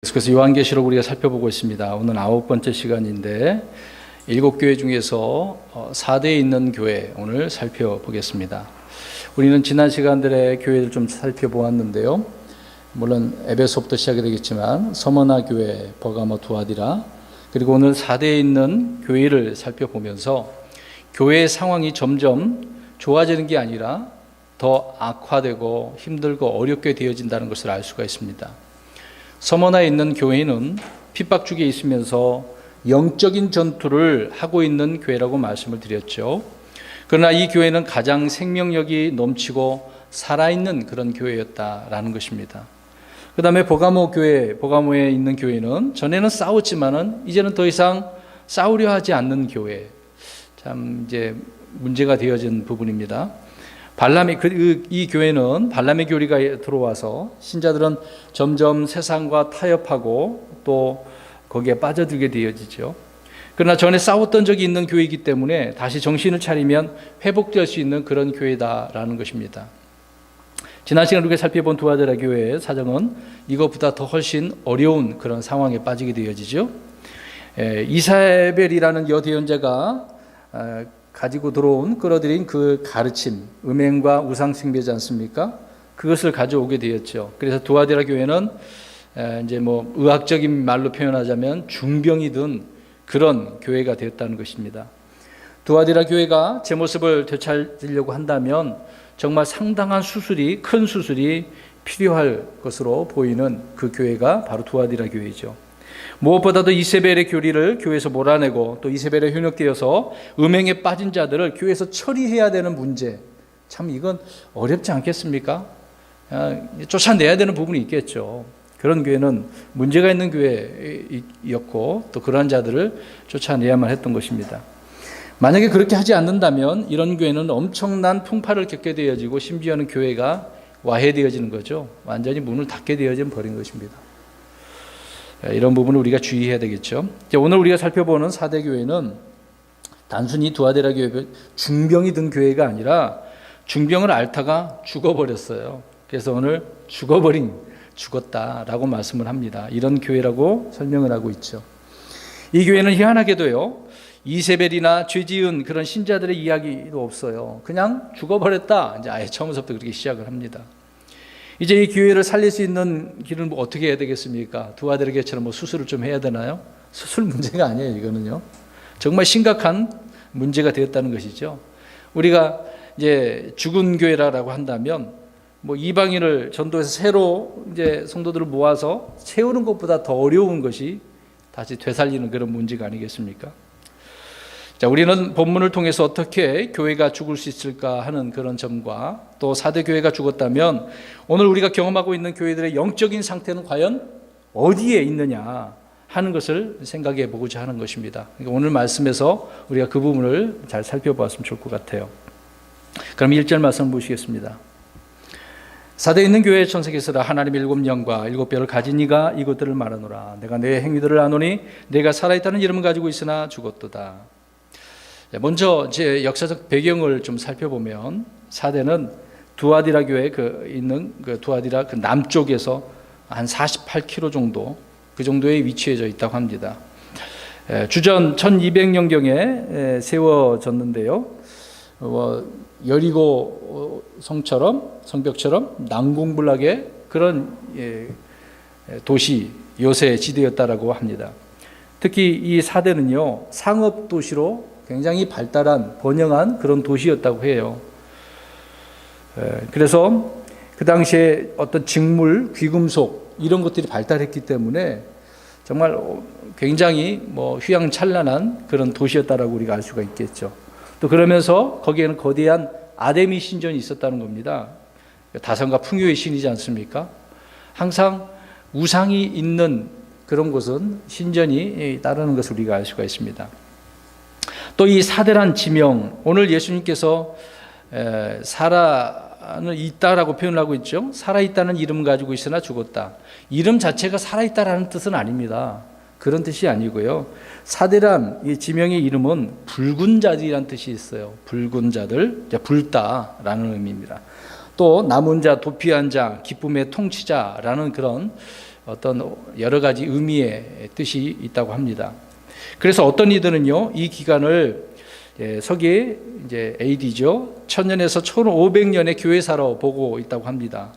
그래서 요한계시록 우리가 살펴보고 있습니다. 오늘 9번째 시간인데 7교회 중에서 4대에 있는 교회 오늘 살펴보겠습니다. 우리는 지난 시간들의 교회를 좀 살펴보았는데요. 물론 에베소부터 시작이 되겠지만 서머나 교회, 버가모, 두아디라, 그리고 오늘 4대에 있는 교회를 살펴보면서 교회의 상황이 점점 좋아지는 게 아니라 더 악화되고 힘들고 어렵게 되어진다는 것을 알 수가 있습니다. 서머나에 있는 교회는 핍박중에 있으면서 영적인 전투를 하고 있는 교회라고 말씀을 드렸죠. 그러나 이 교회는 가장 생명력이 넘치고 살아있는 그런 교회였다라는 것입니다. 그 다음에 버가모 교회, 버가모에 있는 교회는 전에는 싸웠지만은 이제는 더 이상 싸우려 하지 않는 교회. 참 이제 문제가 되어진 부분입니다. 이 교회는 발람의 교리가 들어와서 신자들은 점점 세상과 타협하고 또 거기에 빠져들게 되어지죠. 그러나 전에 싸웠던 적이 있는 교회이기 때문에 다시 정신을 차리면 회복될 수 있는 그런 교회다라는 것입니다. 지난 시간 우리가 살펴본 두아디라 교회의 사정은 이것보다 더 훨씬 어려운 그런 상황에 빠지게 되어지죠. 이사벨이라는 여대언자가 가지고 끌어들인 그 가르침, 음행과 우상숭배지 않습니까? 그것을 가져오게 되었죠. 그래서 두아디라 교회는 이제 의학적인 말로 표현하자면 중병이 든 그런 교회가 되었다는 것입니다. 두아디라 교회가 제 모습을 되찾으려고 한다면 정말 상당한 큰 수술이 필요할 것으로 보이는 그 교회가 바로 두아디라 교회죠. 무엇보다도 이세벨의 교리를 교회에서 몰아내고 또 이세벨에 현혹되어서 음행에 빠진 자들을 교회에서 처리해야 되는 문제, 참 이건 어렵지 않겠습니까? 쫓아내야 되는 부분이 있겠죠. 그런 교회는 문제가 있는 교회였고 또 그러한 자들을 쫓아내야만 했던 것입니다. 만약에 그렇게 하지 않는다면 이런 교회는 엄청난 풍파를 겪게 되어지고 심지어는 교회가 와해되어지는 거죠. 완전히 문을 닫게 되어져 버린 것입니다. 이런 부분을 우리가 주의해야 되겠죠. 오늘 우리가 살펴보는 4대 교회는 단순히 두아디라 교회 중병이 든 교회가 아니라 중병을 앓다가 죽어버렸어요. 그래서 오늘 죽었다라고 말씀을 합니다. 이런 교회라고 설명을 하고 있죠. 이 교회는 희한하게도요, 이세벨이나 죄 지은 그런 신자들의 이야기도 없어요. 그냥 죽어버렸다. 이제 아예 처음부터 그렇게 시작을 합니다. 이제 이 교회를 살릴 수 있는 길은 어떻게 해야 되겠습니까? 두아디라 교회처럼 수술을 좀 해야 되나요? 수술 문제가 아니에요, 이거는요. 정말 심각한 문제가 되었다는 것이죠. 우리가 이제 죽은 교회라고 한다면 이방인을 전도해서 새로 이제 성도들을 모아서 세우는 것보다 더 어려운 것이 다시 되살리는 그런 문제가 아니겠습니까? 자, 우리는 본문을 통해서 어떻게 교회가 죽을 수 있을까 하는 그런 점과 또 4대 교회가 죽었다면 오늘 우리가 경험하고 있는 교회들의 영적인 상태는 과연 어디에 있느냐 하는 것을 생각해 보고자 하는 것입니다. 그러니까 오늘 말씀에서 우리가 그 부분을 잘 살펴보았으면 좋을 것 같아요. 그럼 1절 말씀 보시겠습니다. 4대에 있는 교회의 천사께서라, 하나님의 7영과 7뼈를 가진 이가 이것들을 말하노라. 내가 내 행위들을 아노니 내가 살아있다는 이름을 가지고 있으나 죽었도다. 먼저 제 역사적 배경을 좀 살펴보면 4대는 두아디라 교회에 있는 두아디라 남쪽에서 한 48km 정도 그 정도에 위치해져 있다고 합니다. 주전 1200년경에 세워졌는데요. 여리고 성벽처럼 난공불락의 그런 도시 요새 지대였다라고 합니다. 특히 이 4대는요, 상업 도시로 굉장히 발달한 번영한 그런 도시였다고 해요. 그래서 그 당시에 어떤 직물, 귀금속 이런 것들이 발달했기 때문에 정말 굉장히 휘황찬란한 그런 도시였다라고 우리가 알 수가 있겠죠. 또 그러면서 거기에는 거대한 아데미 신전이 있었다는 겁니다. 다산과 풍요의 신이지 않습니까? 항상 우상이 있는 그런 곳은 신전이 따르는 것을 우리가 알 수가 있습니다. 또 이 4대란 지명, 오늘 예수님께서 살아는 있다라고 표현하고 있죠. 살아있다는 이름 가지고 있으나 죽었다. 이름 자체가 살아있다라는 뜻은 아닙니다. 그런 뜻이 아니고요. 4대란 이 지명의 이름은 붉은 자들이라는 뜻이 있어요. 붉은 자들, 붉다라는 의미입니다. 또 남은 자, 도피한 자, 기쁨의 통치자라는 그런 어떤 여러 가지 의미의 뜻이 있다고 합니다. 그래서 어떤 이들은요, 이 기간을 서기 이제 AD죠. 1000년에서 1500년의 교회사로 보고 있다고 합니다.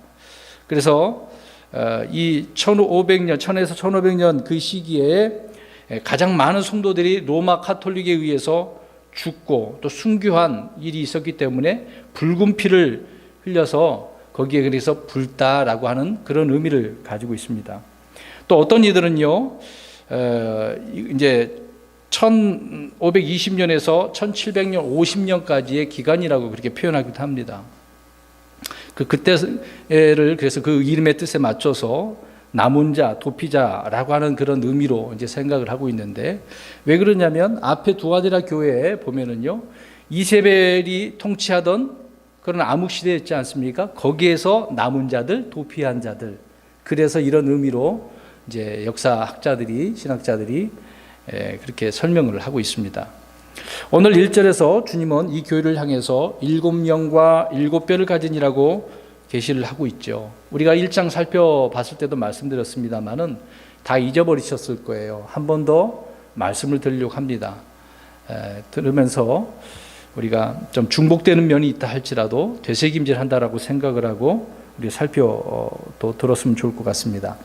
그래서 이 1500년, 1000에서 1500년 그 시기에 가장 많은 성도들이 로마 카톨릭에 의해서 죽고 또 순교한 일이 있었기 때문에 붉은 피를 흘려서 거기에 그래서 붉다라고 하는 그런 의미를 가지고 있습니다. 또 어떤 이들은요, 이제 1520년에서 1700년, 50년까지의 기간이라고 그렇게 표현하기도 합니다. 그때를 그래서 그 이름의 뜻에 맞춰서 남은 자, 도피자라고 하는 그런 의미로 이제 생각을 하고 있는데, 왜 그러냐면 앞에 두아디라 교회에 보면은요, 이세벨이 통치하던 그런 암흑 시대였지 않습니까? 거기에서 남은 자들, 도피한 자들. 그래서 이런 의미로 이제 역사학자들이, 신학자들이 그렇게 설명을 하고 있습니다. 오늘 1절에서 주님은 이 교회를 향해서 7영과 7뼈를 가진이라고 계시를 하고 있죠. 우리가 1장 살펴봤을 때도 말씀드렸습니다만은 다 잊어버리셨을 거예요. 한 번 더 말씀을 드리려고 합니다. 들으면서 우리가 좀 중복되는 면이 있다 할지라도 되새김질한다라고 생각을 하고 우리 또 들었으면 좋을 것 같습니다.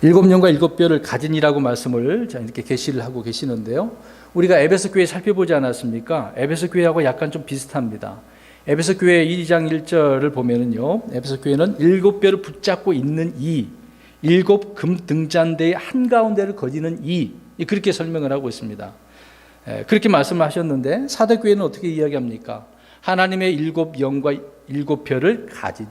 7영과 7뼈를 가진이라고 말씀을 이렇게 계시를 하고 계시는데요. 우리가 에베소 교회 살펴보지 않았습니까? 에베소 교회하고 약간 좀 비슷합니다. 에베소 교회 2장 1절을 보면은요, 에베소 교회는 7뼈를 붙잡고 있는 7 금 등잔대의 한가운데를 거지는 그렇게 설명을 하고 있습니다. 그렇게 말씀하셨는데 사도교회는 어떻게 이야기합니까? 하나님의 7영과 7뼈를 가진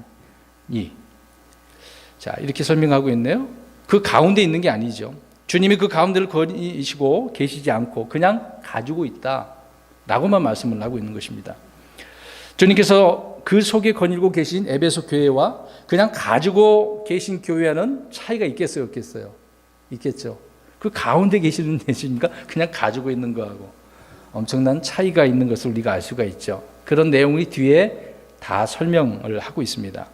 자, 이렇게 설명하고 있네요. 그 가운데 있는 게 아니죠. 주님이 그 가운데를 거니시고 계시지 않고 그냥 가지고 있다라고만 말씀을 하고 있는 것입니다. 주님께서 그 속에 거닐고 계신 에베소 교회와 그냥 가지고 계신 교회와는 차이가 있겠어요, 없겠어요? 있겠죠. 그 가운데 계시는 계시니까 그냥 가지고 있는 거하고 엄청난 차이가 있는 것을 우리가 알 수가 있죠. 그런 내용이 뒤에 다 설명을 하고 있습니다.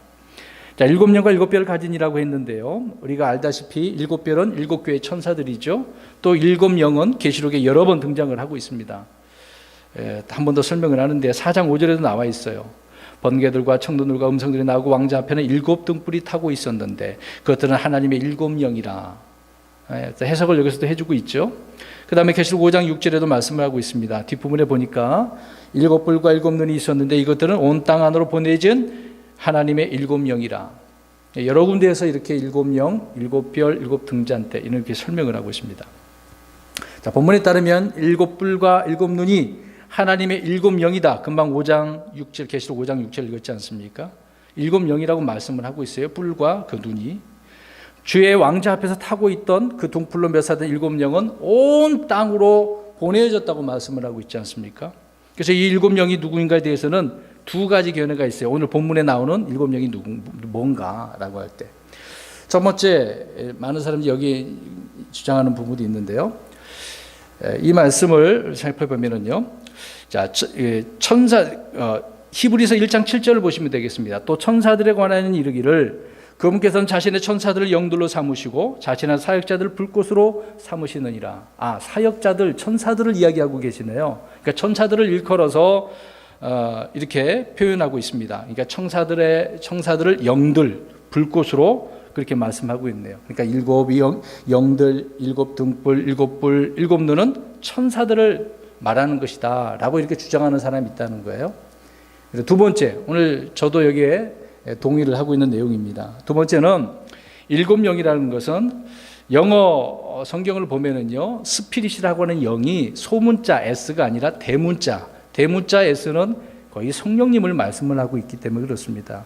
자, 7영과 7뼈를 가진이라고 했는데요. 우리가 알다시피 7뼈는 7교의 천사들이죠. 또 7영은 계시록에 여러 번 등장을 하고 있습니다. 한 번 더 설명을 하는데 4장 5절에도 나와 있어요. 번개들과 청동들과 음성들이 나오고 왕자 앞에는 7 등불이 타고 있었는데 그것들은 하나님의 7영이라. 해석을 여기서도 해주고 있죠. 그 다음에 계시록 5장 6절에도 말씀을 하고 있습니다. 뒷부분에 보니까 7뿔과 7눈이 있었는데 이것들은 온 땅 안으로 보내진 하나님의 7영이라. 여러 군데에서 이렇게 7영, 7별, 7등잔대 이렇게 설명을 하고 있습니다. 자, 본문에 따르면 7뿔과 7눈이 하나님의 7영이다. 금방 5장 6절, 계시록 5장 6절 읽었지 않습니까? 7영이라고 말씀을 하고 있어요. 뿔과 그 눈이. 주의 왕자 앞에서 타고 있던 그 등불로 묘사된 7영은 온 땅으로 보내졌다고 말씀을 하고 있지 않습니까? 그래서 이 7영이 누구인가에 대해서는 두 가지 견해가 있어요. 오늘 본문에 나오는 7영이 뭔가라고 할 때. 첫 번째, 많은 사람들이 여기 주장하는 부분이 있는데요. 이 말씀을 살펴보면요. 자, 히브리서 1장 7절을 보시면 되겠습니다. 또 천사들에 관하여 이르기를 그분께서는 자신의 천사들을 영들로 삼으시고 자신의 사역자들을 불꽃으로 삼으시느니라. 사역자들, 천사들을 이야기하고 계시네요. 그러니까 천사들을 일컬어서 이렇게 표현하고 있습니다. 그러니까 천사들을 영들, 불꽃으로 그렇게 말씀하고 있네요. 그러니까 7 영들, 7 등불, 7뿔, 7눈은 천사들을 말하는 것이다 라고 이렇게 주장하는 사람이 있다는 거예요. 두 번째, 오늘 저도 여기에 동의를 하고 있는 내용입니다. 두 번째는 7영이라는 것은 영어 성경을 보면은요, 스피릿이라고 하는 영이 소문자 S가 아니라 대문자 S는 거의 성령님을 말씀을 하고 있기 때문에 그렇습니다.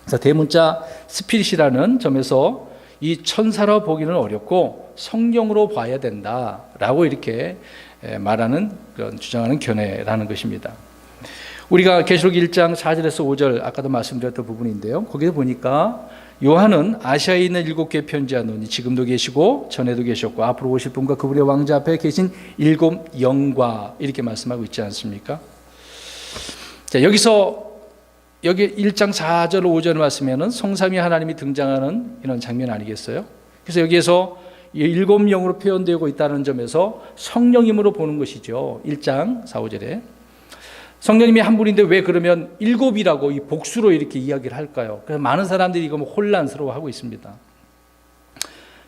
그래서 대문자 스피릿이라는 점에서 이 천사로 보기는 어렵고 성령으로 봐야 된다라고 이렇게 말하는 그런 주장하는 견해라는 것입니다. 우리가 계시록 1장 4절에서 5절 아까도 말씀드렸던 부분인데요. 거기에 보니까 요한은 아시아에 있는 7교회 편지하노니 지금도 계시고 전에도 계셨고 앞으로 오실 분과 그분의 왕자 앞에 계신 7영과 이렇게 말씀하고 있지 않습니까? 자, 여기서 여기 1장 4절 5절 말씀에는 성삼위 하나님이 등장하는 이런 장면 아니겠어요? 그래서 여기에서 7영으로 표현되고 있다는 점에서 성령임으로 보는 것이죠. 1장 4, 5절에 성령님이 한 분인데 왜 그러면 7이라고 이 복수로 이렇게 이야기를 할까요? 그래서 많은 사람들이 이거 혼란스러워하고 있습니다.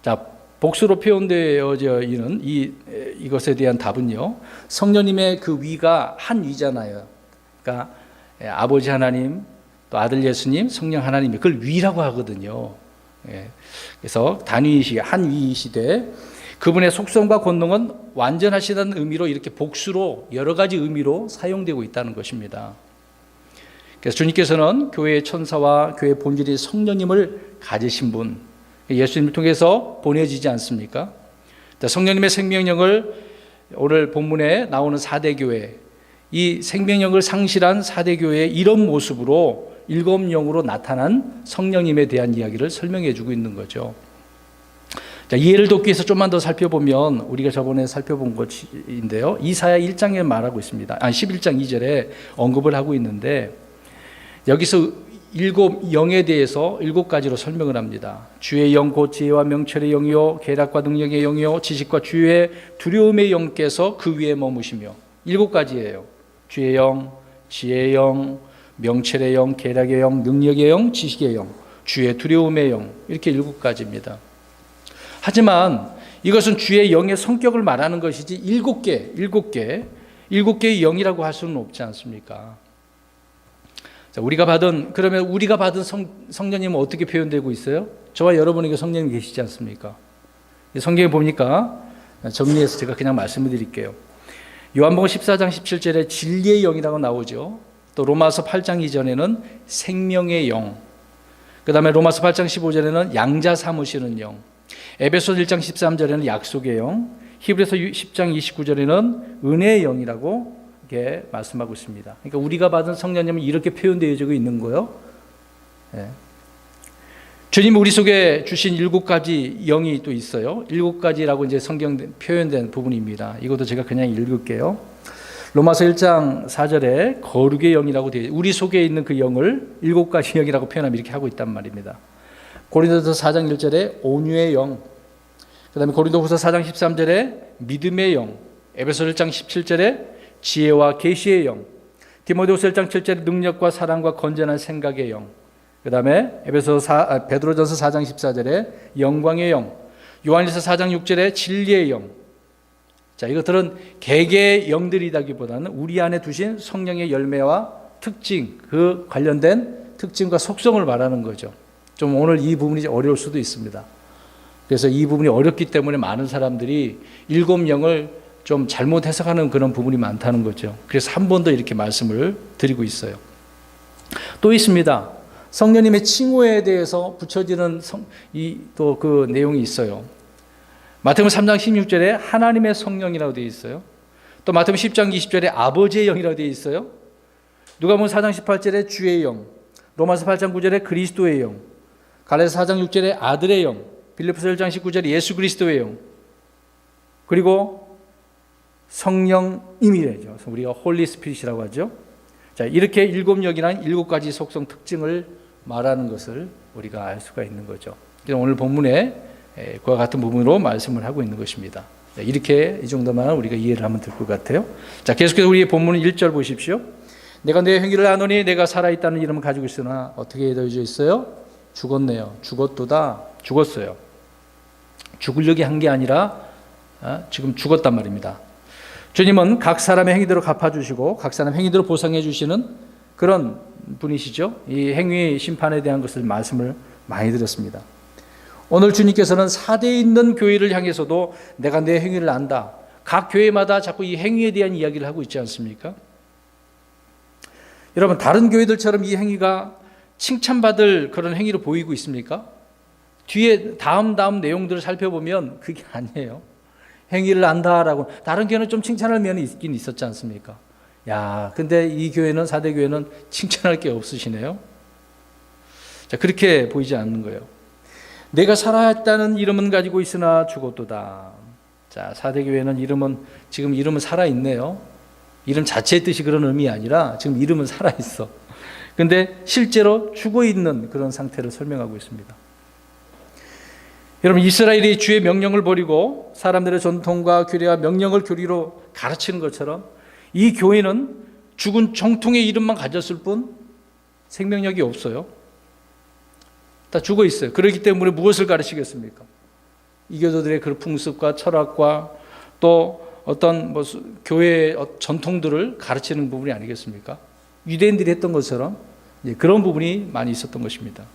자, 복수로 표현되어져 있는 이것에 대한 답은요, 성령님의 그 위가 한 위잖아요. 그러니까 아버지 하나님, 또 아들 예수님, 성령 하나님, 그걸 위라고 하거든요. 그래서 단위이시, 한 위이시되 그분의 속성과 권능은 완전하시다는 의미로 이렇게 복수로 여러 가지 의미로 사용되고 있다는 것입니다. 그래서 주님께서는 교회의 천사와 교회의 본질이 성령님을 가지신 분, 예수님을 통해서 보내지지 않습니까? 성령님의 생명력을 오늘 본문에 나오는 사대교회, 이 생명력을 상실한 사대교회의 이런 모습으로 7영으로 나타난 성령님에 대한 이야기를 설명해 주고 있는 거죠. 자, 이해를 돕기 위해서 좀만 더 살펴보면 우리가 저번에 살펴본 것인데요, 이사야 1장에 말하고 있습니다. 11장 2절에 언급을 하고 있는데 여기서 7영에 대해서 7가지로 설명을 합니다. 주의 영 곧 지혜와 명철의 영이요 계략과 능력의 영이요 지식과 주의 두려움의 영께서 그 위에 머무시며, 7가지예요. 주의 영, 지혜의 영, 명철의 영, 계략의 영, 능력의 영, 지식의 영, 주의 두려움의 영, 이렇게 7가지입니다. 하지만 이것은 주의 영의 성격을 말하는 것이지 7개의 영이라고 할 수는 없지 않습니까? 자, 우리가 받은 성령님은 어떻게 표현되고 있어요? 저와 여러분에게 성령님 계시지 않습니까? 성경에 보니까 정리해서 제가 그냥 말씀을 드릴게요. 요한복음 14장 17절에 진리의 영이라고 나오죠. 또 로마서 8장 이전에는 생명의 영, 그 다음에 로마서 8장 15절에는 양자 삼으시는 영, 에베소 1장 13절에는 약속의 영, 히브리서 10장 29절에는 은혜의 영이라고 이렇게 말씀하고 있습니다. 그러니까 우리가 받은 성령님은 이렇게 표현되어지고 있는 거예요. 주님 우리 속에 주신 7가지 영이 또 있어요. 7가지라고 이제 성경 표현된 부분입니다. 이것도 제가 그냥 읽을게요. 로마서 1장 4절에 거룩의 영이라고 되어 있어요. 우리 속에 있는 그 영을 7가지 영이라고 표현하면 이렇게 하고 있단 말입니다. 고린도서 4장 1절에 온유의 영, 그 다음에 고린도후서 4장 13절에 믿음의 영, 에베소 1장 17절에 지혜와 계시의 영, 디모데후서 1장 7절에 능력과 사랑과 건전한 생각의 영, 그 다음에 베드로전서 4장 14절에 영광의 영, 요한일서 4장 6절에 진리의 영. 자, 이것들은 개개의 영들이라기보다는 우리 안에 두신 성령의 열매와 특징, 그 관련된 특징과 속성을 말하는 거죠. 좀 오늘 이 부분이 어려울 수도 있습니다. 그래서 이 부분이 어렵기 때문에 많은 사람들이 7영을 좀 잘못 해석하는 그런 부분이 많다는 거죠. 그래서 한 번 더 이렇게 말씀을 드리고 있어요. 또 있습니다. 성령님의 칭호에 대해서 붙여지는 또 그 내용이 있어요. 마태복음 3장 16절에 하나님의 성령이라고 되어 있어요. 또 마태복음 10장 20절에 아버지의 영이라고 되어 있어요. 누가복음 4장 18절에 주의 영, 로마서 8장 9절에 그리스도의 영, 갈라디아서 4장 6절에 아들의 영, 빌립보서 1장 19절에 예수 그리스도의 영, 그리고 성령님이래죠. 우리가 홀리 스피릿이라고 하죠. 자, 이렇게 7영이란 7가지 속성 특징을 말하는 것을 우리가 알 수가 있는 거죠. 오늘 본문에 그와 같은 부분으로 말씀을 하고 있는 것입니다. 이렇게 이 정도만 우리가 이해를 하면 될 것 같아요. 자, 계속해서 우리의 본문 1절 보십시오. 내가 내 행위를 아노니 내가 살아있다는 이름을 가지고 있으나 어떻게 되어져 있어요? 죽었네요. 죽었도다. 죽었어요. 죽으려고 한 게 아니라 지금 죽었단 말입니다. 주님은 각 사람의 행위대로 갚아주시고 각 사람 행위대로 보상해 주시는 그런 분이시죠. 이 행위 심판에 대한 것을 말씀을 많이 드렸습니다. 오늘 주님께서는 사대에 있는 교회를 향해서도 내가 내 행위를 안다. 각 교회마다 자꾸 이 행위에 대한 이야기를 하고 있지 않습니까? 여러분, 다른 교회들처럼 이 행위가 칭찬받을 그런 행위로 보이고 있습니까? 뒤에 다음 내용들을 살펴보면 그게 아니에요. 행위를 안다라고. 다른 교회는 좀 칭찬할 면이 있긴 있었지 않습니까? 야, 근데 이 교회는, 사대 교회는 칭찬할 게 없으시네요. 자, 그렇게 보이지 않는 거예요. 내가 살아있다는 이름은 가지고 있으나 죽었도다. 자, 사대 교회는 지금 이름은 살아있네요. 이름 자체의 뜻이 그런 의미 아니라 지금 이름은 살아있어. 근데 실제로 죽어 있는 그런 상태를 설명하고 있습니다. 여러분, 이스라엘이 주의 명령을 버리고 사람들의 전통과 규례와 명령을 교리로 가르치는 것처럼 이 교회는 죽은 정통의 이름만 가졌을 뿐 생명력이 없어요. 다 죽어 있어요. 그렇기 때문에 무엇을 가르치겠습니까? 이교도들의 그 풍습과 철학과 또 어떤 교회의 전통들을 가르치는 부분이 아니겠습니까? 유대인들이 했던 것처럼 그런 부분이 많이 있었던 것입니다.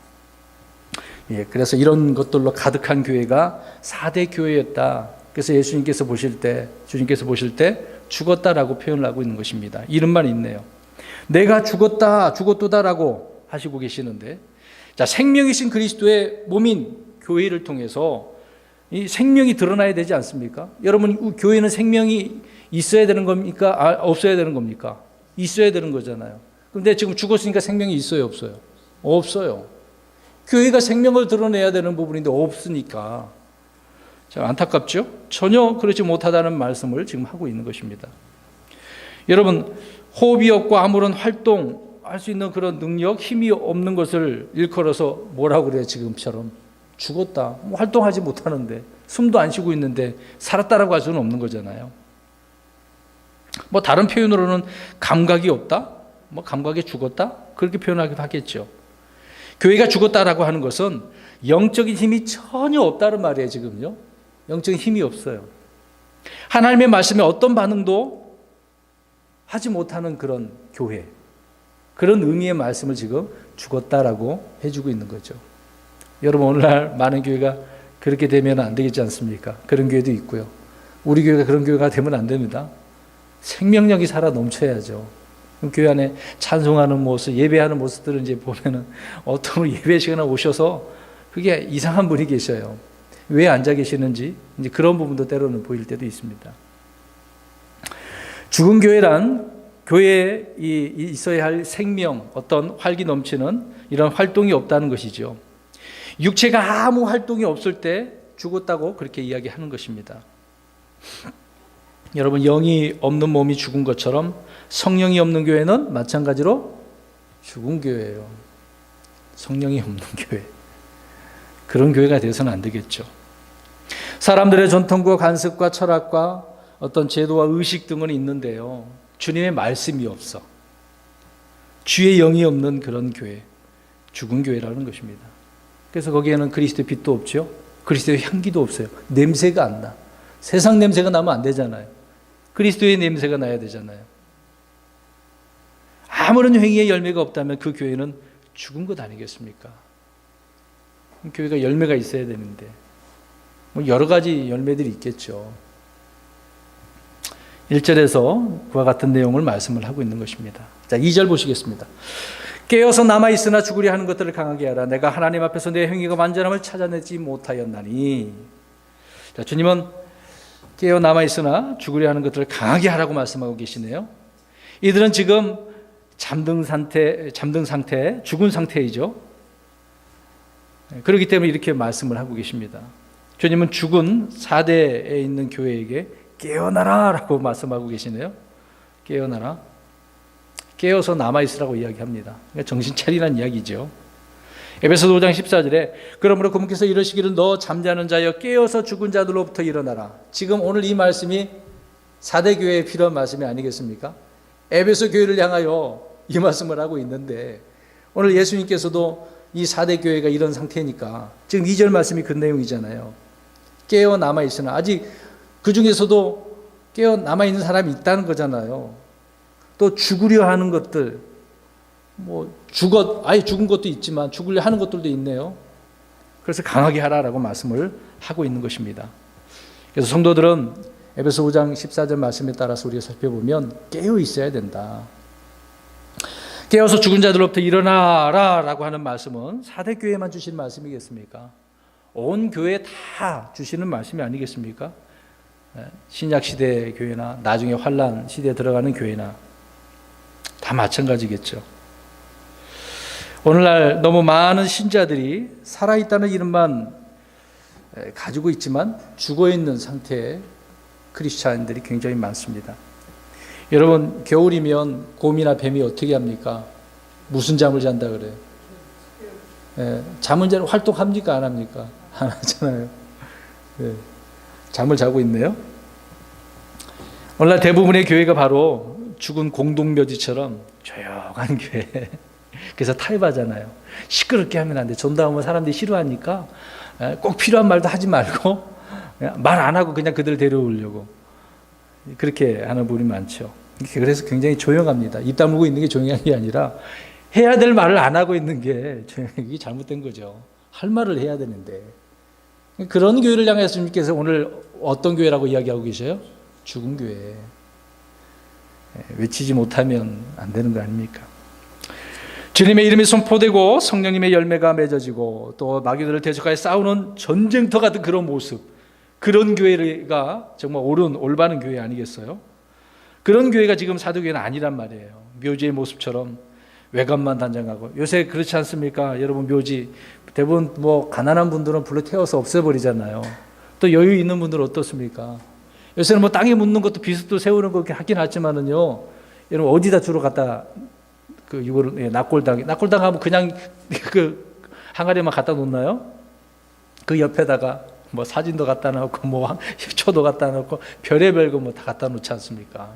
그래서 이런 것들로 가득한 교회가 4대 교회였다. 그래서 예수님께서 보실 때, 주님께서 보실 때 죽었다라고 표현을 하고 있는 것입니다. 이름만 있네요. 내가 죽었도다라고 하시고 계시는데, 자, 생명이신 그리스도의 몸인 교회를 통해서 이 생명이 드러나야 되지 않습니까? 여러분, 교회는 생명이 있어야 되는 겁니까? 없어야 되는 겁니까? 있어야 되는 거잖아요. 그런데 지금 죽었으니까 생명이 있어요, 없어요? 없어요. 교회가 생명을 드러내야 되는 부분인데 없으니까. 자, 안타깝죠? 전혀 그렇지 못하다는 말씀을 지금 하고 있는 것입니다. 여러분, 호흡이 없고 아무런 활동할 수 있는 그런 능력, 힘이 없는 것을 일컬어서 뭐라고 그래요? 지금처럼 죽었다. 활동하지 못하는데, 숨도 안 쉬고 있는데 살았다라고 할 수는 없는 거잖아요. 다른 표현으로는 감각이 없다? 감각이 죽었다? 그렇게 표현하기도 하겠죠. 교회가 죽었다라고 하는 것은 영적인 힘이 전혀 없다는 말이에요, 지금요. 영적인 힘이 없어요. 하나님의 말씀에 어떤 반응도 하지 못하는 그런 교회, 그런 의미의 말씀을 지금 죽었다라고 해주고 있는 거죠. 여러분, 오늘날 많은 교회가 그렇게 되면 안 되겠지 않습니까? 그런 교회도 있고요. 우리 교회가 그런 교회가 되면 안 됩니다. 생명력이 살아 넘쳐야죠. 교회 안에 찬송하는 모습, 예배하는 모습들을 이제 보면은 어떤 분 예배 시간에 오셔서 그게 이상한 분이 계셔요. 왜 앉아 계시는지 이제 그런 부분도 때로는 보일 때도 있습니다. 죽은 교회란 교회에 있어야 할 생명, 어떤 활기 넘치는 이런 활동이 없다는 것이죠. 육체가 아무 활동이 없을 때 죽었다고 그렇게 이야기하는 것입니다. 여러분, 영이 없는 몸이 죽은 것처럼 성령이 없는 교회는 마찬가지로 죽은 교회예요. 성령이 없는 교회. 그런 교회가 되어서는 안 되겠죠. 사람들의 전통과 관습과 철학과 어떤 제도와 의식 등은 있는데요. 주님의 말씀이 없어. 주의 영이 없는 그런 교회. 죽은 교회라는 것입니다. 그래서 거기에는 그리스도의 빛도 없죠. 그리스도의 향기도 없어요. 냄새가 안 나. 세상 냄새가 나면 안 되잖아요. 그리스도의 냄새가 나야 되잖아요. 아무런 행위의 열매가 없다면 그 교회는 죽은 것 아니겠습니까? 교회가 열매가 있어야 되는데 여러 가지 열매들이 있겠죠. 1절에서 그와 같은 내용을 말씀을 하고 있는 것입니다. 자, 2절 보시겠습니다. 깨어서 남아있으나 죽으려 하는 것들을 강하게 하라. 내가 하나님 앞에서 내 행위가 완전함을 찾아내지 못하였나니. 자, 주님은 깨어 남아있으나 죽으려 하는 것들을 강하게 하라고 말씀하고 계시네요. 이들은 지금 잠든 상태, 죽은 상태이죠. 그렇기 때문에 이렇게 말씀을 하고 계십니다. 주님은 죽은 4대에 있는 교회에게 깨어나라 라고 말씀하고 계시네요. 깨어나라. 깨어서 남아있으라고 이야기합니다. 그러니까 정신 차리라는 이야기죠. 에베소서 5장 14절에 그러므로 그분께서 이러시기를 너 잠자는 자여 깨어서 죽은 자들로부터 일어나라. 지금 오늘 이 말씀이 4대 교회에 필요한 말씀이 아니겠습니까? 에베소 교회를 향하여 이 말씀을 하고 있는데 오늘 예수님께서도 이 4대 교회가 이런 상태니까 지금 2절 말씀이 그 내용이잖아요. 깨어 남아있으나 아직 그 중에서도 깨어 남아있는 사람이 있다는 거잖아요. 또 죽으려 하는 것들, 아예 죽은 것도 있지만 죽으려 하는 것들도 있네요. 그래서 강하게 하라라고 말씀을 하고 있는 것입니다. 그래서 성도들은 에베소 5장 14절 말씀에 따라서 우리가 살펴보면 깨어 있어야 된다. 깨어서 죽은 자들로부터 일어나라 라고 하는 말씀은 4대 교회만 주신 말씀이겠습니까? 온 교회에 다 주시는 말씀이 아니겠습니까? 신약시대 교회나 나중에 환란 시대에 들어가는 교회나 다 마찬가지겠죠. 오늘날 너무 많은 신자들이 살아있다는 이름만 가지고 있지만 죽어있는 상태의 크리스찬들이 굉장히 많습니다. 여러분, 겨울이면 곰이나 뱀이 어떻게 합니까? 무슨 잠을 잔다 그래요? 예, 잠은 잘 활동합니까? 안 합니까? 안 하잖아요. 예, 잠을 자고 있네요. 오늘날 대부분의 교회가 바로 죽은 공동묘지처럼 조용한 교회. 그래서 타협하잖아요. 시끄럽게 하면 안 돼. 전도하면 사람들이 싫어하니까 꼭 필요한 말도 하지 말고 말 안 하고 그냥 그들 데려오려고 그렇게 하는 분이 많죠. 그래서 굉장히 조용합니다. 입 다물고 있는 게 조용한 게 아니라 해야 될 말을 안 하고 있는 게 이게 잘못된 거죠. 할 말을 해야 되는데. 그런 교회를 향해서 주님께서 오늘 어떤 교회라고 이야기하고 계셔요? 죽은 교회. 외치지 못하면 안 되는 거 아닙니까? 주님의 이름이 선포되고 성령님의 열매가 맺어지고 또 마귀들을 대적하여 싸우는 전쟁터 같은 그런 모습, 그런 교회가 정말 올바른 교회 아니겠어요? 그런 교회가 지금 사도교회는 아니란 말이에요. 묘지의 모습처럼 외관만 단장하고. 요새 그렇지 않습니까? 여러분, 묘지 대부분 가난한 분들은 불러 태워서 없애버리잖아요. 또 여유 있는 분들은 어떻습니까? 요새는 땅에 묻는 것도 비석도 세우는 거 하긴 하지만은요, 여러분 어디다 주로 갖다 낙골당하면 그냥 그 항아리만 갖다 놓나요? 그 옆에다가 사진도 갖다 놓고 초도 갖다 놓고 별의별 거 다 갖다 놓지 않습니까?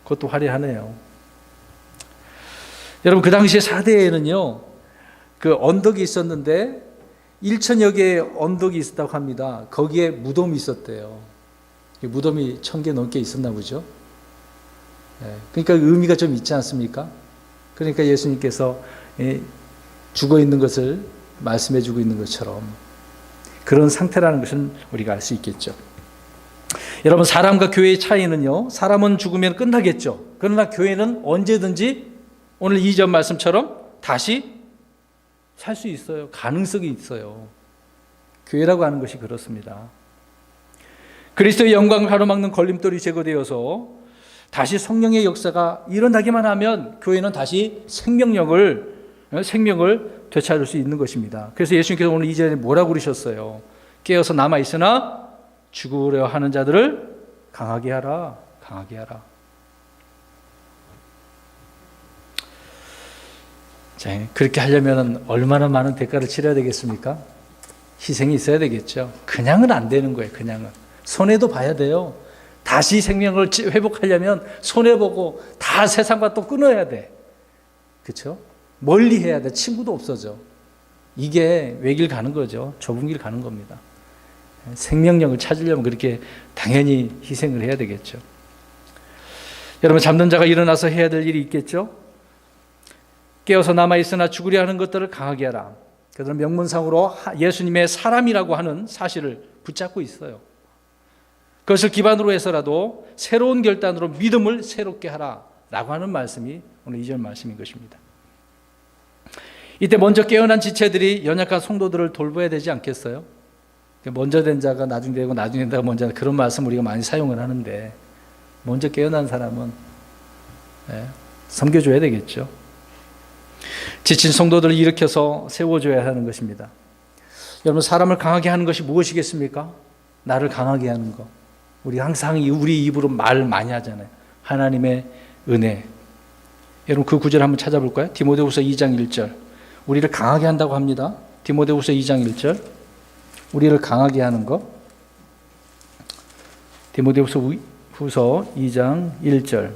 그것도 화려하네요. 여러분, 그 당시에 사대에는요, 그 언덕이 있었는데 1,000여 개의 언덕이 있었다고 합니다. 거기에 무덤이 있었대요. 무덤이 1,000개 넘게 있었나 보죠. 그러니까 의미가 좀 있지 않습니까? 그러니까 예수님께서 죽어 있는 것을 말씀해 주고 있는 것처럼 그런 상태라는 것을 우리가 알 수 있겠죠. 여러분, 사람과 교회의 차이는요, 사람은 죽으면 끝나겠죠. 그러나 교회는 언제든지 오늘 2절 말씀처럼 다시 살 수 있어요. 가능성이 있어요. 교회라고 하는 것이 그렇습니다. 그리스도의 영광을 가로막는 걸림돌이 제거되어서 다시 성령의 역사가 일어나기만 하면 교회는 다시 생명을 되찾을 수 있는 것입니다. 그래서 예수님께서 오늘 2절에 뭐라고 그러셨어요? 깨어서 남아있으나 죽으려 하는 자들을 강하게 하라. 강하게 하라. 자, 그렇게 하려면 얼마나 많은 대가를 치러야 되겠습니까? 희생이 있어야 되겠죠. 그냥은 안 되는 거예요. 그냥은. 손해도 봐야 돼요. 다시 생명을 회복하려면 손해보고 다 세상과 또 끊어야 돼. 그렇죠? 멀리 해야 돼. 친구도 없어져. 이게 외길 가는 거죠. 좁은 길 가는 겁니다. 생명력을 찾으려면 그렇게 당연히 희생을 해야 되겠죠. 여러분, 잠든 자가 일어나서 해야 될 일이 있겠죠? 깨어서 남아있으나 죽으려 하는 것들을 강하게 하라. 그들은 명문상으로 예수님의 사람이라고 하는 사실을 붙잡고 있어요. 그것을 기반으로 해서라도 새로운 결단으로 믿음을 새롭게 하라라고 하는 말씀이 오늘 2절 말씀인 것입니다. 이때 먼저 깨어난 지체들이 연약한 성도들을 돌봐야 되지 않겠어요? 먼저 된 자가 나중 되고 나중 된 자가 먼저 된다, 그런 말씀 우리가 많이 사용을 하는데 먼저 깨어난 사람은 섬겨줘야 되겠죠. 지친 성도들을 일으켜서 세워줘야 하는 것입니다. 여러분, 사람을 강하게 하는 것이 무엇이겠습니까? 나를 강하게 하는 것. 우리 항상 우리 입으로 말 많이 하잖아요. 하나님의 은혜. 여러분, 그 구절 한번 찾아볼까요? 디모데후서 2장 1절. 우리를 강하게 한다고 합니다. 디모데후서 2장 1절. 우리를 강하게 하는 것. 디모데후서 2장 1절.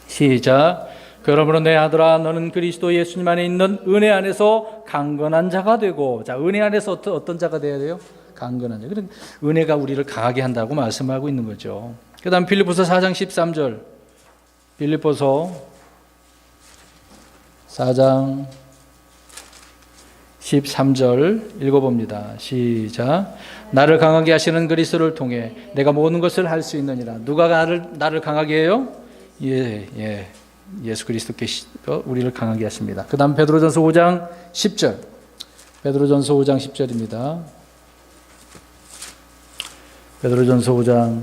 시작. 그러므로 내 아들아, 너는 그리스도 예수님 안에 있는 은혜 안에서 강건한 자가 되고. 자, 은혜 안에서 어떤 자가 돼야 돼요? 강건한 자. 그러니까 은혜가 우리를 강하게 한다고 말씀하고 있는 거죠. 그 다음 빌립보서 4장 13절. 빌립보서 4장 13절 읽어봅니다. 시작. 나를 강하게 하시는 그리스도를 통해 내가 모든 것을 할 수 있느니라. 누가 나를 강하게 해요? 예수 그리스도께서 우리를 강하게 하십니다. 그 다음 베드로전서 5장 10절. 베드로전서 5장 10절입니다. 베드로전서 5장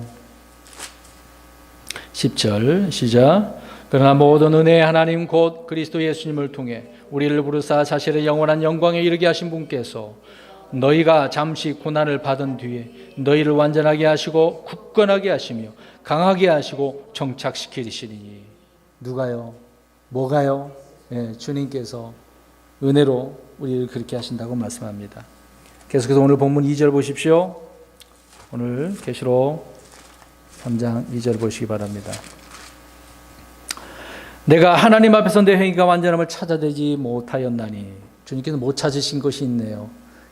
10절 시작. 그러나 모든 은혜의 하나님 곧 그리스도 예수님을 통해 우리를 부르사 자신의 영원한 영광에 이르게 하신 분께서 너희가 잠시 고난을 받은 뒤에 너희를 완전하게 하시고 굳건하게 하시며 강하게 하시고 정착시키시리니. 누가요? 뭐가요? 예, 주님께서 은혜로 우리를 그렇게 하신다고 말씀합니다. 계속해서 오늘 본문 2절 보십시오. 오늘 계시록 3장 2절 보시기 바랍니다. 내가 하나님 앞에서 내 행위가 완전함을 찾아내지 못하였나니, 주님께서 못 찾으신 것이 있네요.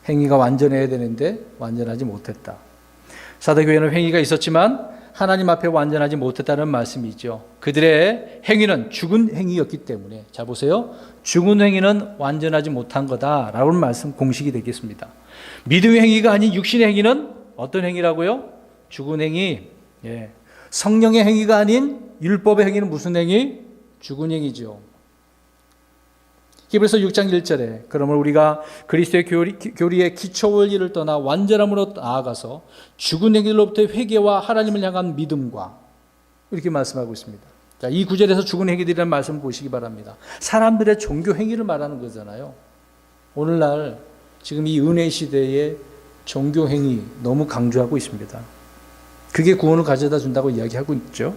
행위가 완전해야 되는데 완전하지 못했다. 사도교회는 행위가 있었지만 하나님 앞에 완전하지 못했다는 말씀이죠. 그들의 행위는 죽은 행위였기 때문에, 자 보세요, 죽은 행위는 완전하지 못한 거다라는 말씀 공식이 되겠습니다. 믿음의 행위가 아닌 육신의 행위는 어떤 행위라고요? 죽은 행위. 예. 성령의 행위가 아닌 율법의 행위는 무슨 행위? 죽은 행위죠. 히브리서 6장 1절에 그러면 우리가 그리스도의 교리의 기초 원리를 떠나 완전함으로 나아가서 죽은 행위로부터 회개와 하나님을 향한 믿음과, 이렇게 말씀하고 있습니다. 자, 이 구절에서 죽은 행위들이라는 말씀을 보시기 바랍니다. 사람들의 종교 행위를 말하는 거잖아요. 오늘날 지금 이 은혜 시대에 종교 행위 너무 강조하고 있습니다. 그게 구원을 가져다 준다고 이야기하고 있죠.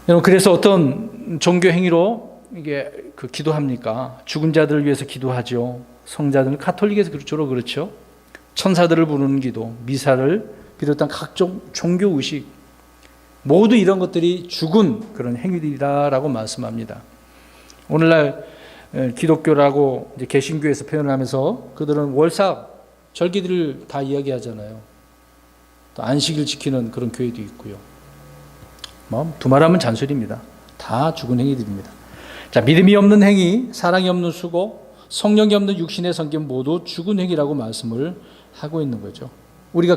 여러분, 그래서 어떤 종교 행위로 이게 기도합니까? 죽은 자들을 위해서 기도하죠. 성자들은 카톨릭에서 주로 그렇죠. 천사들을 부르는 기도, 미사를 비롯한 각종 종교 의식, 모두 이런 것들이 죽은 그런 행위들이라고 말씀합니다. 오늘날 기독교라고 이제 개신교에서 표현을 하면서 그들은 월삭 절기들을 다 이야기하잖아요. 또 안식일 지키는 그런 교회도 있고요. 두말하면 잔소리입니다. 다 죽은 행위들입니다. 자, 믿음이 없는 행위, 사랑이 없는 수고, 성령이 없는 육신의 성경 모두 죽은 행위라고 말씀을 하고 있는 거죠. 우리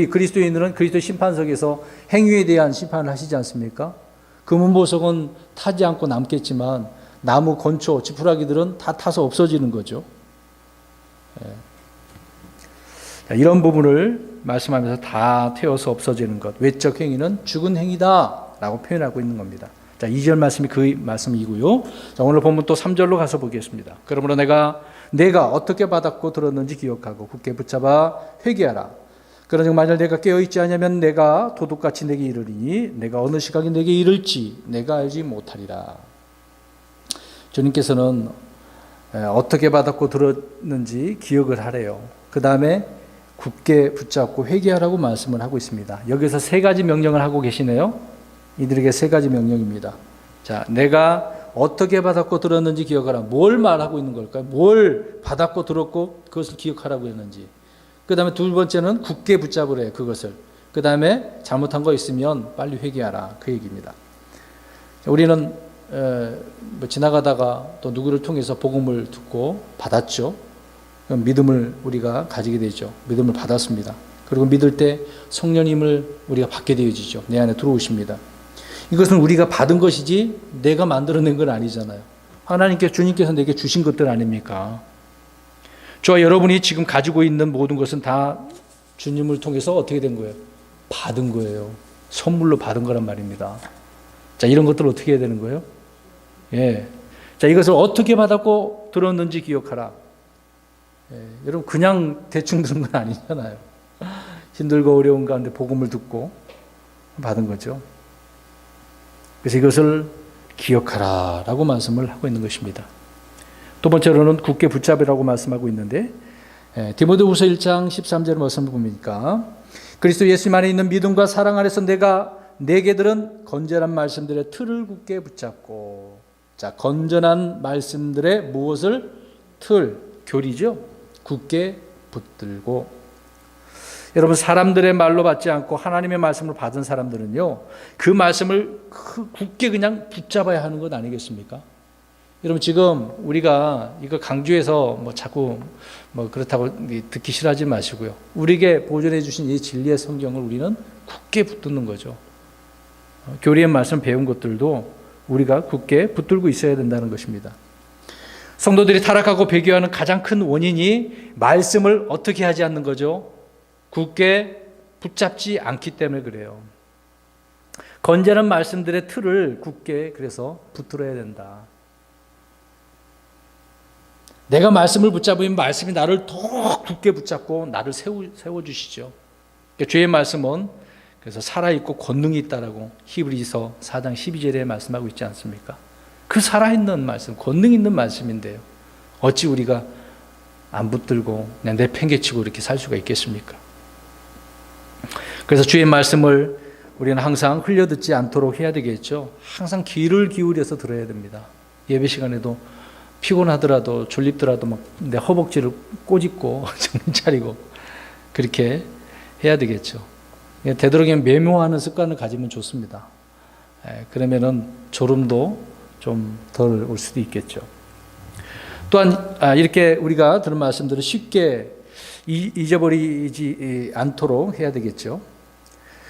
그리스도인들은 그리스도 심판석에서 행위에 대한 심판을 하시지 않습니까? 금은보석은 타지 않고 남겠지만 나무, 건초, 지푸라기들은 다 타서 없어지는 거죠. 자, 이런 부분을 말씀하면서 다 태워서 없어지는 것, 외적 행위는 죽은 행위다라고 표현하고 있는 겁니다. 자, 2절 말씀이 그 말씀이고요. 자, 오늘 본문 또 3절로 가서 보겠습니다. 그러므로 내가 어떻게 받았고 들었는지 기억하고 굳게 붙잡아 회개하라. 그러즉 만일 내가 깨어있지 않으면 내가 도둑같이 내게 이르리니 내가 어느 시각에 내게 이를지 내가 알지 못하리라. 주님께서는 어떻게 받았고 들었는지 기억을 하래요. 그 다음에 굳게 붙잡고 회개하라고 말씀을 하고 있습니다. 여기서 세 가지 명령을 하고 계시네요. 이들에게 세 가지 명령입니다. 자, 내가 어떻게 받았고 들었는지 기억하라. 뭘 말하고 있는 걸까요? 뭘 받았고 들었고 그것을 기억하라고 했는지. 그 다음에 두 번째는 굳게 붙잡으래, 그것을. 그 다음에 잘못한 거 있으면 빨리 회개하라, 그 얘기입니다. 우리는 지나가다가 또 누구를 통해서 복음을 듣고 받았죠. 믿음을 우리가 가지게 되죠. 믿음을 받았습니다. 그리고 믿을 때 성령님을 우리가 받게 되어지죠. 내 안에 들어오십니다. 이것은 우리가 받은 것이지 내가 만들어낸 건 아니잖아요. 주님께서 내게 주신 것들 아닙니까? 저와 여러분이 지금 가지고 있는 모든 것은 다 주님을 통해서 어떻게 된 거예요? 받은 거예요. 선물로 받은 거란 말입니다. 자, 이런 것들 어떻게 해야 되는 거예요? 예. 자, 이것을 어떻게 받았고 들었는지 기억하라. 예. 여러분, 그냥 대충 들은 건 아니잖아요. 힘들고 어려운 가운데 복음을 듣고 받은 거죠. 그래서 이것을 기억하라 라고 말씀을 하고 있는 것입니다. 두 번째로는 굳게 붙잡으라고 말씀하고 있는데, 디모데후서 1장 13절 말씀을 보니까 그리스도 예수님 안에 있는 믿음과 사랑 안에서 내게 들은 건전한 말씀들의 틀을 굳게 붙잡고, 자, 건전한 말씀들의 무엇을? 틀, 교리죠. 굳게 붙들고. 여러분, 사람들의 말로 받지 않고 하나님의 말씀을 받은 사람들은요, 그 말씀을 굳게 그냥 붙잡아야 하는 것 아니겠습니까? 여러분, 지금 우리가 이거 강조해서 자꾸 그렇다고 듣기 싫어하지 마시고요. 우리에게 보존해 주신 이 진리의 성경을 우리는 굳게 붙드는 거죠. 교리의 말씀 배운 것들도 우리가 굳게 붙들고 있어야 된다는 것입니다. 성도들이 타락하고 배교하는 가장 큰 원인이 말씀을 어떻게 하지 않는 거죠? 굳게 붙잡지 않기 때문에 그래요. 건전한 말씀들의 틀을 굳게 그래서 붙들어야 된다. 내가 말씀을 붙잡으면 말씀이 나를 더 굳게 붙잡고 나를 세워주시죠. 그러니까 주의 말씀은 그래서 살아있고 권능이 있다라고 히브리서 4장 12절에 말씀하고 있지 않습니까? 그 살아있는 말씀, 권능 있는 말씀인데요. 어찌 우리가 안 붙들고 그냥 내팽개치고 이렇게 살 수가 있겠습니까? 그래서 주의 말씀을 우리는 항상 흘려듣지 않도록 해야 되겠죠. 항상 귀를 기울여서 들어야 됩니다. 예배 시간에도 피곤하더라도 졸립더라도 막 내 허벅지를 꼬집고 정신 차리고 그렇게 해야 되겠죠. 되도록이면 메모하는 습관을 가지면 좋습니다. 그러면은 졸음도 좀 덜 올 수도 있겠죠. 또한 이렇게 우리가 들은 말씀들을 쉽게 잊어버리지 않도록 해야 되겠죠.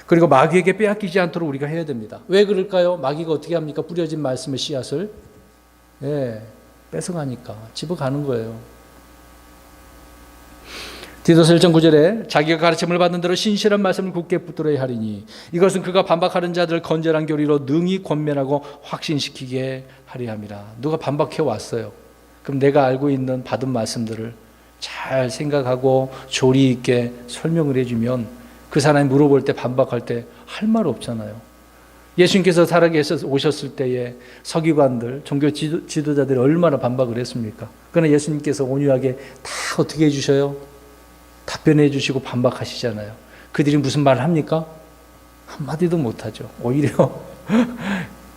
그리고 마귀에게 빼앗기지 않도록 우리가 해야 됩니다. 왜 그럴까요? 마귀가 어떻게 합니까? 뿌려진 말씀의 씨앗을 뺏어가니까 집어가는 거예요. 디도서 1장 9절에 자기가 가르침을 받는 대로 신실한 말씀을 굳게 붙들어야 하리니 이것은 그가 반박하는 자들을 건전한 교리로 능히 권면하고 확신시키게 하려 함이라. 누가 반박해 왔어요. 그럼 내가 알고 있는 받은 말씀들을 잘 생각하고 조리 있게 설명을 해주면 그 사람이 물어볼 때 반박할 때 할 말 없잖아요. 예수님께서 살아계셔서 오셨을 때에 서기관들, 종교 지도자들이 얼마나 반박을 했습니까? 그러나 예수님께서 온유하게 다 어떻게 해주셔요? 답변해 주시고 반박하시잖아요. 그들이 무슨 말을 합니까? 한마디도 못하죠. 오히려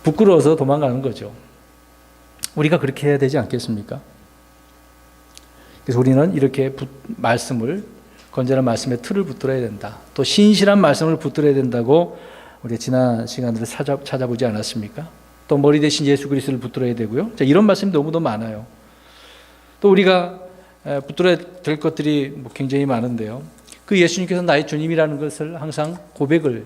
부끄러워서 도망가는 거죠. 우리가 그렇게 해야 되지 않겠습니까? 그래서 우리는 이렇게 말씀을, 건전한 말씀의 틀을 붙들어야 된다. 또 신실한 말씀을 붙들어야 된다고 우리 지난 시간들을 찾아보지 않았습니까? 또 머리 대신 예수 그리스도를 붙들어야 되고요. 자, 이런 말씀이 너무도 많아요. 또 우리가 붙들어야 될 것들이 굉장히 많은데요. 그 예수님께서 나의 주님이라는 것을 항상 고백을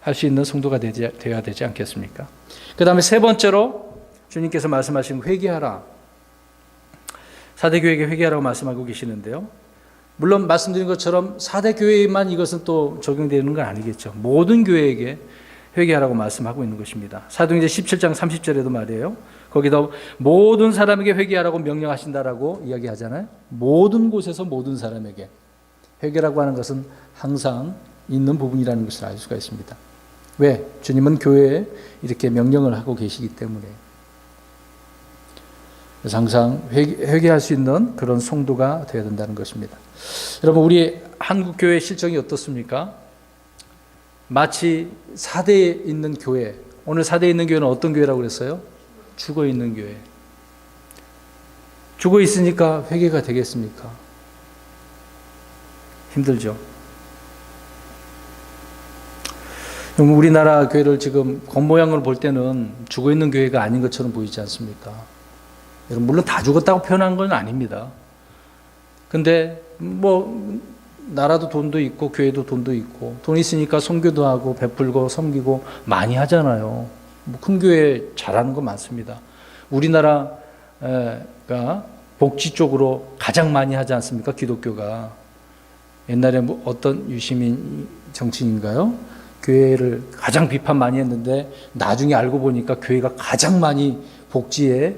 할 수 있는 성도가 되어야 되지 않겠습니까? 그 다음에 세 번째로 주님께서 말씀하신 회개하라. 사대교회에게 회개하라고 말씀하고 계시는데요. 물론 말씀드린 것처럼 사대교회에만 이것은 또 적용되는 건 아니겠죠. 모든 교회에게 회개하라고 말씀하고 있는 것입니다. 사도행전 17장 30절에도 말이에요. 거기다 모든 사람에게 회개하라고 명령하신다라고 이야기하잖아요. 모든 곳에서 모든 사람에게 회개라고 하는 것은 항상 있는 부분이라는 것을 알 수가 있습니다. 왜? 주님은 교회에 이렇게 명령을 하고 계시기 때문에. 그래서 항상 회개할 수 있는 그런 성도가 되어야 된다는 것입니다. 여러분, 우리 한국 교회 실정이 어떻습니까? 마치 사대에 있는 교회, 오늘 사대에 있는 교회는 어떤 교회라고 그랬어요? 죽어 있는 교회. 죽어 있으니까 회개가 되겠습니까? 힘들죠. 우리나라 교회를 지금 겉모양을 볼 때는 죽어 있는 교회가 아닌 것처럼 보이지 않습니까? 물론 다 죽었다고 표현한 건 아닙니다. 근데 나라도 돈도 있고 교회도 돈도 있고 돈 있으니까 선교도 하고 베풀고 섬기고 많이 하잖아요. 큰 교회 잘하는 거 많습니다. 우리나라가 복지 쪽으로 가장 많이 하지 않습니까? 기독교가. 옛날에 어떤 유시민 정치인가요? 교회를 가장 비판 많이 했는데 나중에 알고 보니까 교회가 가장 많이 복지에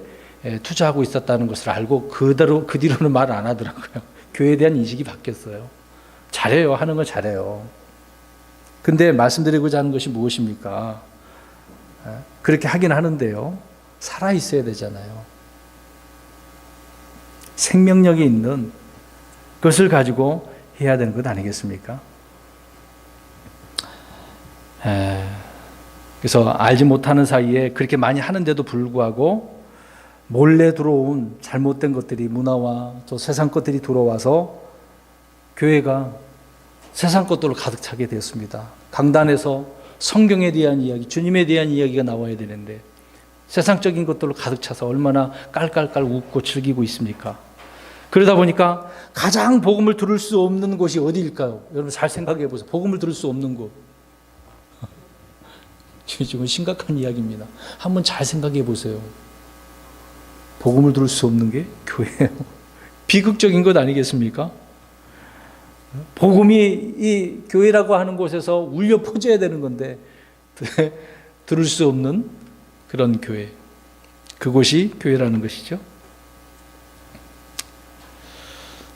투자하고 있었다는 것을 알고 그 뒤로는 말 안 하더라고요. 교회에 대한 인식이 바뀌었어요. 잘해요. 하는 건 잘해요. 근데 말씀드리고자 하는 것이 무엇입니까? 그렇게 하긴 하는데요. 살아있어야 되잖아요. 생명력이 있는 것을 가지고 해야 되는 것 아니겠습니까? 그래서 알지 못하는 사이에 그렇게 많이 하는데도 불구하고 몰래 들어온 잘못된 것들이 문화와 또 세상 것들이 들어와서 교회가 세상 것들로 가득 차게 되었습니다. 강단에서 성경에 대한 이야기, 주님에 대한 이야기가 나와야 되는데 세상적인 것들로 가득 차서 얼마나 깔깔깔 웃고 즐기고 있습니까? 그러다 보니까 가장 복음을 들을 수 없는 곳이 어디일까요? 여러분 잘 생각해 보세요. 복음을 들을 수 없는 곳. 지금 심각한 이야기입니다. 한번 잘 생각해 보세요. 복음을 들을 수 없는 게 교회예요. 비극적인 것 아니겠습니까? 복음이 이 교회라고 하는 곳에서 울려 퍼져야 되는 건데 들을 수 없는 그런 교회. 그곳이 교회라는 것이죠.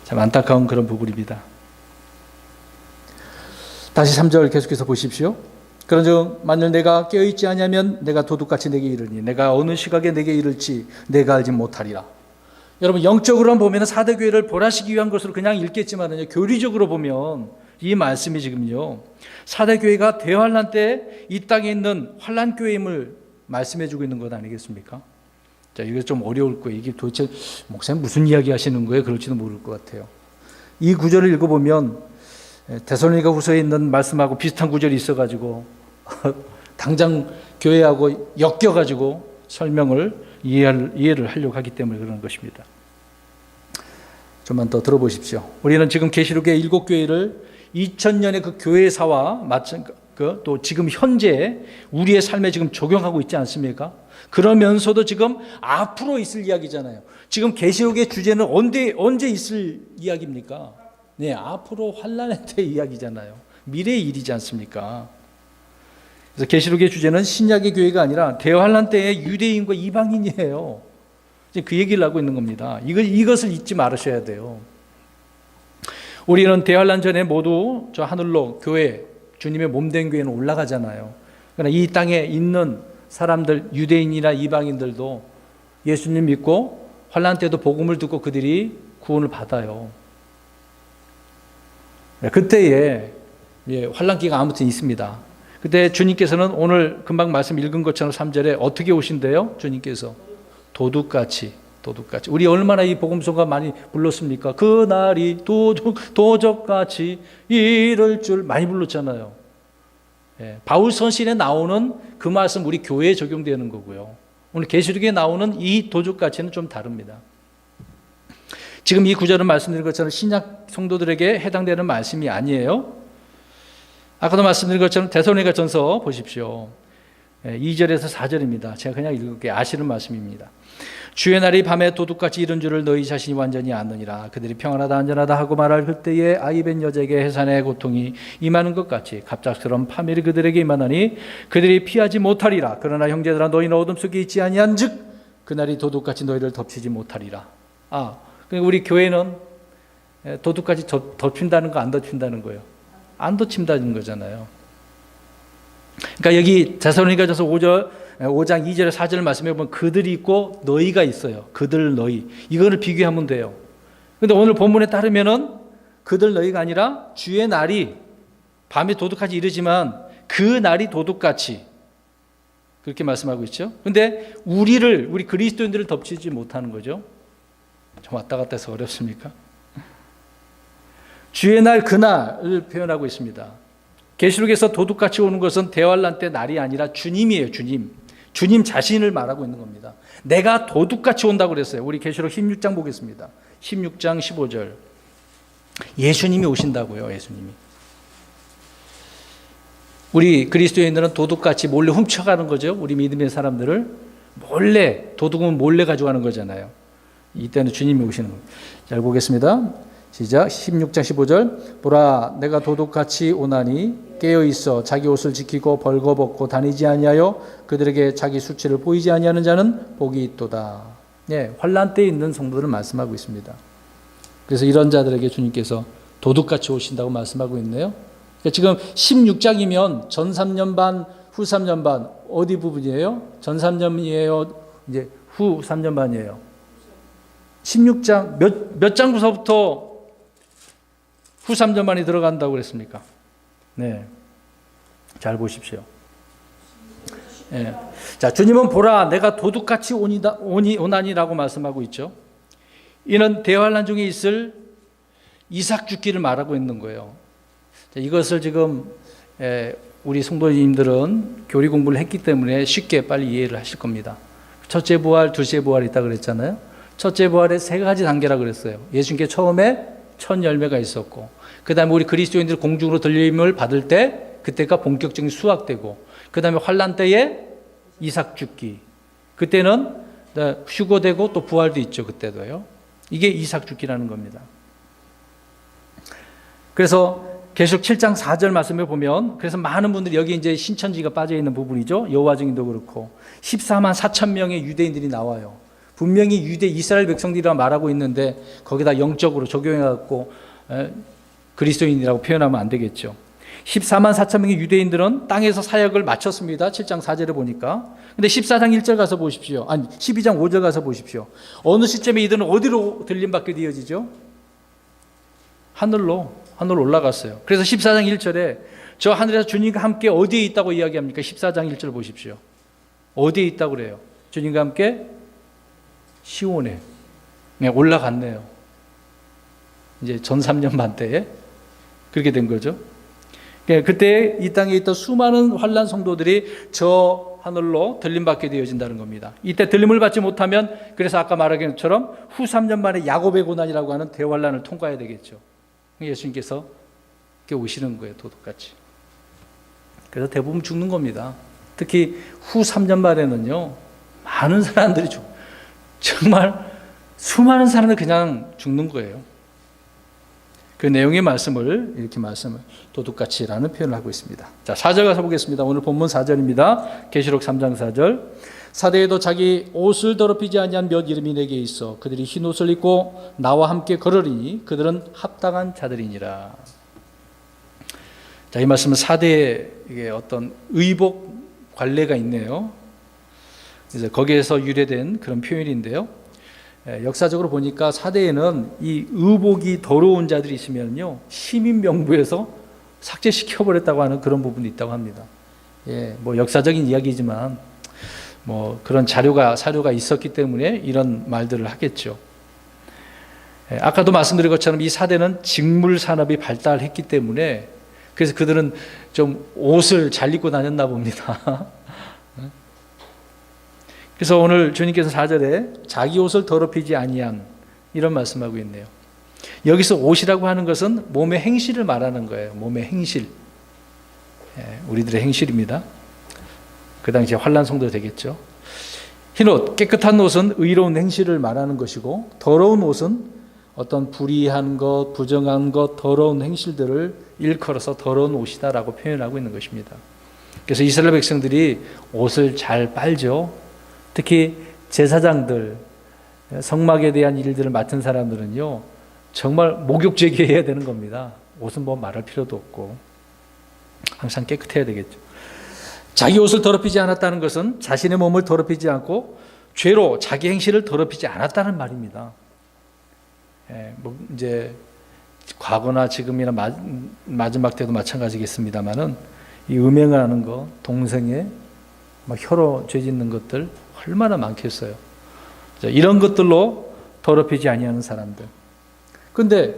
참 안타까운 그런 부분입니다. 다시 3절 계속해서 보십시오. 그런즉 만일 내가 깨어있지 아니하면 내가 도둑같이 내게 이르니 내가 어느 시각에 내게 이를지 내가 알지 못하리라. 여러분, 영적으로 보면 사대교회를 벌하시기 위한 것으로 그냥 읽겠지만요, 교리적으로 보면 이 말씀이 지금요, 사대교회가 대환란 때 이 땅에 있는 환란교회임을 말씀해주고 있는 것 아니겠습니까? 자, 이거 좀 어려울 거예요. 이게 도대체 목사님 무슨 이야기 하시는 거예요? 그럴지도 모를 것 같아요. 이 구절을 읽어보면 데살로니가 후서에 있는 말씀하고 비슷한 구절이 있어가지고 당장 교회하고 엮여가지고 설명을 이해를 하려고 하기 때문에 그러는 것입니다. 좀만 더 들어보십시오. 우리는 지금 계시록의 7교회를 2000년의 그 교회사와 또 지금 현재 우리의 삶에 지금 적용하고 있지 않습니까? 그러면서도 지금 앞으로 있을 이야기잖아요. 지금 계시록의 주제는 언제 있을 이야기입니까? 네, 앞으로 환란의 때 이야기잖아요. 미래의 일이지 않습니까? 그래서 계시록의 주제는 신약의 교회가 아니라 대환란 때의 유대인과 이방인이에요. 그 얘기를 하고 있는 겁니다. 이것을 잊지 말으셔야 돼요. 우리는 대환란 전에 모두 저 하늘로 교회, 주님의 몸된 교회는 올라가잖아요. 그러나 이 땅에 있는 사람들, 유대인이나 이방인들도 예수님 믿고 환란 때도 복음을 듣고 그들이 구원을 받아요. 그때에 환란기가 아무튼 있습니다. 그때 주님께서는 오늘 금방 말씀 읽은 것처럼 3절에 어떻게 오신대요? 주님께서 도둑같이. 우리 얼마나 이 복음송가 많이 불렀습니까? 그날이 도적같이 이럴 줄 많이 불렀잖아요. 바울 선신에 나오는 그 말씀 우리 교회에 적용되는 거고요. 오늘 계시록에 나오는 이 도둑같이는 좀 다릅니다. 지금 이 구절은 말씀드린 것처럼 신약 성도들에게 해당되는 말씀이 아니에요. 아까도 말씀드린 것처럼 데살로니가 전서 보십시오. 2절에서 4절입니다. 제가 그냥 읽을게요. 아시는 말씀입니다. 주의 날이 밤에 도둑같이 이른 줄을 너희 자신이 완전히 아느니라. 그들이 평안하다 안전하다 하고 말할 그때에 아이벤 여자에게 해산의 고통이 임하는 것 같이 갑작스러운 파멸이 그들에게 임하나니 그들이 피하지 못하리라. 그러나 형제들아 너희는 어둠 속에 있지 아니한 즉 그날이 도둑같이 너희를 덮치지 못하리라. 그러니까 우리 교회는 도둑같이 덮친다는 거 안 덮친다는 거예요. 안 덮친다는 거잖아요. 그러니까 여기 데살로니가전서 5장 2절 4절 말씀해 보면 그들이 있고 너희가 있어요. 그들 너희. 이거를 비교하면 돼요. 그런데 오늘 본문에 따르면은 그들 너희가 아니라 주의 날이 밤에 도둑같이 이르지만 그 날이 도둑같이 그렇게 말씀하고 있죠. 그런데 우리 그리스도인들을 덮치지 못하는 거죠. 좀 왔다 갔다 해서 어렵습니까? 주의 날 그날을 표현하고 있습니다. 계시록에서 도둑같이 오는 것은 대환란 때 날이 아니라 주님이에요. 주님 자신을 말하고 있는 겁니다. 내가 도둑같이 온다고 그랬어요. 우리 계시록 16장 보겠습니다. 16장 15절. 예수님이 오신다고요. 예수님이. 우리 그리스도인들은 도둑같이 몰래 훔쳐가는 거죠. 우리 믿음의 사람들을 몰래, 도둑은 몰래 가져가는 거잖아요. 이때는 주님이 오시는 겁니다. 잘 보겠습니다. 시작. 16장 15절. 보라 내가 도둑같이 오나니 깨어있어 자기 옷을 지키고 벌거벗고 다니지 아니하여 그들에게 자기 수치를 보이지 아니하는 자는 복이 있도다. 환란 때에 있는 성도들을 말씀하고 있습니다. 그래서 이런 자들에게 주님께서 도둑같이 오신다고 말씀하고 있네요. 그러니까 지금 16장이면 전 3년 반, 후 3년 반 어디 부분이에요? 전 3년이에요? 이제 후 3년 반이에요? 16장 몇 장부서부터 후 3년 만에 들어간다고 그랬습니까? 네. 잘 보십시오. 자, 주님은 보라, 내가 도둑같이 오나니라고 말씀하고 있죠. 이는 대환란 중에 있을 이삭 죽기를 말하고 있는 거예요. 자, 이것을 지금 우리 성도님들은 교리 공부를 했기 때문에 쉽게 빨리 이해를 하실 겁니다. 첫째 부활, 둘째 부활이 있다 그랬잖아요. 첫째 부활에 3가지 단계라 그랬어요. 예수님께 처음에 첫 열매가 있었고, 그 다음에 우리 그리스도인들 공중으로 들림을 받을 때 그때가 본격적인 수확되고, 그 다음에 환란 때에 이삭 죽기, 그때는 휴거되고 또 부활도 있죠. 그때도요. 이게 이삭 죽기라는 겁니다. 그래서 계시록 7장 4절 말씀을 보면, 그래서 많은 분들이 여기 이제 신천지가 빠져 있는 부분이죠. 여호와 증인도 그렇고 14만 4천 명의 유대인들이 나와요. 분명히 이스라엘 백성들이라 말하고 있는데 거기다 영적으로 적용해갖고 그리스도인이라고 표현하면 안 되겠죠. 14만 4천 명의 유대인들은 땅에서 사역을 마쳤습니다. 7장 4절에 보니까. 근데 14장 1절 가서 보십시오. 아니 12장 5절 가서 보십시오. 어느 시점에 이들은 어디로 들림받게 되어지죠? 하늘로 올라갔어요. 그래서 14장 1절에 저 하늘에서 주님과 함께 어디에 있다고 이야기합니까? 14장 1절 보십시오. 어디에 있다고 그래요? 주님과 함께 시온에 올라갔네요. 이제 전 3년 반 때에 그렇게 된 거죠. 그때 이 땅에 있던 수많은 환난 성도들이 저 하늘로 들림받게 되어진다는 겁니다. 이때 들림을 받지 못하면 그래서 아까 말한 것처럼 후 3년 만에 야곱의 고난이라고 하는 대환란을 통과해야 되겠죠. 예수님께서 이렇게 오시는 거예요. 도둑같이. 그래서 대부분 죽는 겁니다. 특히 후 3년 말에는요, 많은 사람들이 정말 수많은 사람들이 그냥 죽는 거예요. 그 내용의 말씀을 이렇게 도둑같이라는 표현을 하고 있습니다. 자, 4절 가서 보겠습니다. 오늘 본문 4절입니다. 계시록 3장 4절. 사대에도 자기 옷을 더럽히지 아니한 몇 이름이 내게 있어 그들이 흰 옷을 입고 나와 함께 걸으리니 그들은 합당한 자들이니라. 자, 이 말씀은 사대에 이게 어떤 의복 관례가 있네요. 그래서 거기에서 유래된 그런 표현인데요. 역사적으로 보니까 사대에는 이 의복이 더러운 자들이 있으면요, 시민 명부에서 삭제시켜버렸다고 하는 그런 부분이 있다고 합니다. 뭐 역사적인 이야기지만 뭐 그런 사료가 있었기 때문에 이런 말들을 하겠죠. 아까도 말씀드린 것처럼 이 사대는 직물 산업이 발달했기 때문에 그래서 그들은 좀 옷을 잘 입고 다녔나 봅니다. 그래서 오늘 주님께서 4절에 자기 옷을 더럽히지 아니한 이런 말씀하고 있네요. 여기서 옷이라고 하는 것은 몸의 행실을 말하는 거예요. 몸의 행실. 우리들의 행실입니다. 그 당시에 환난 성도 되겠죠. 흰옷, 깨끗한 옷은 의로운 행실을 말하는 것이고 더러운 옷은 어떤 불의한 것, 부정한 것, 더러운 행실들을 일컬어서 더러운 옷이다라고 표현하고 있는 것입니다. 그래서 이스라엘 백성들이 옷을 잘 빨죠. 특히 제사장들, 성막에 대한 일들을 맡은 사람들은요, 정말 목욕제기해야 되는 겁니다. 옷은 뭐 말할 필요도 없고 항상 깨끗해야 되겠죠. 자기 옷을 더럽히지 않았다는 것은 자신의 몸을 더럽히지 않고 죄로 자기 행실을 더럽히지 않았다는 말입니다. 뭐 이제 과거나 지금이나 마지막 때도 마찬가지겠습니다만은 이 음행하는 거, 동생의 혀로 죄짓는 것들 얼마나 많겠어요. 이런 것들로 더럽히지 아니하는 사람들. 그런데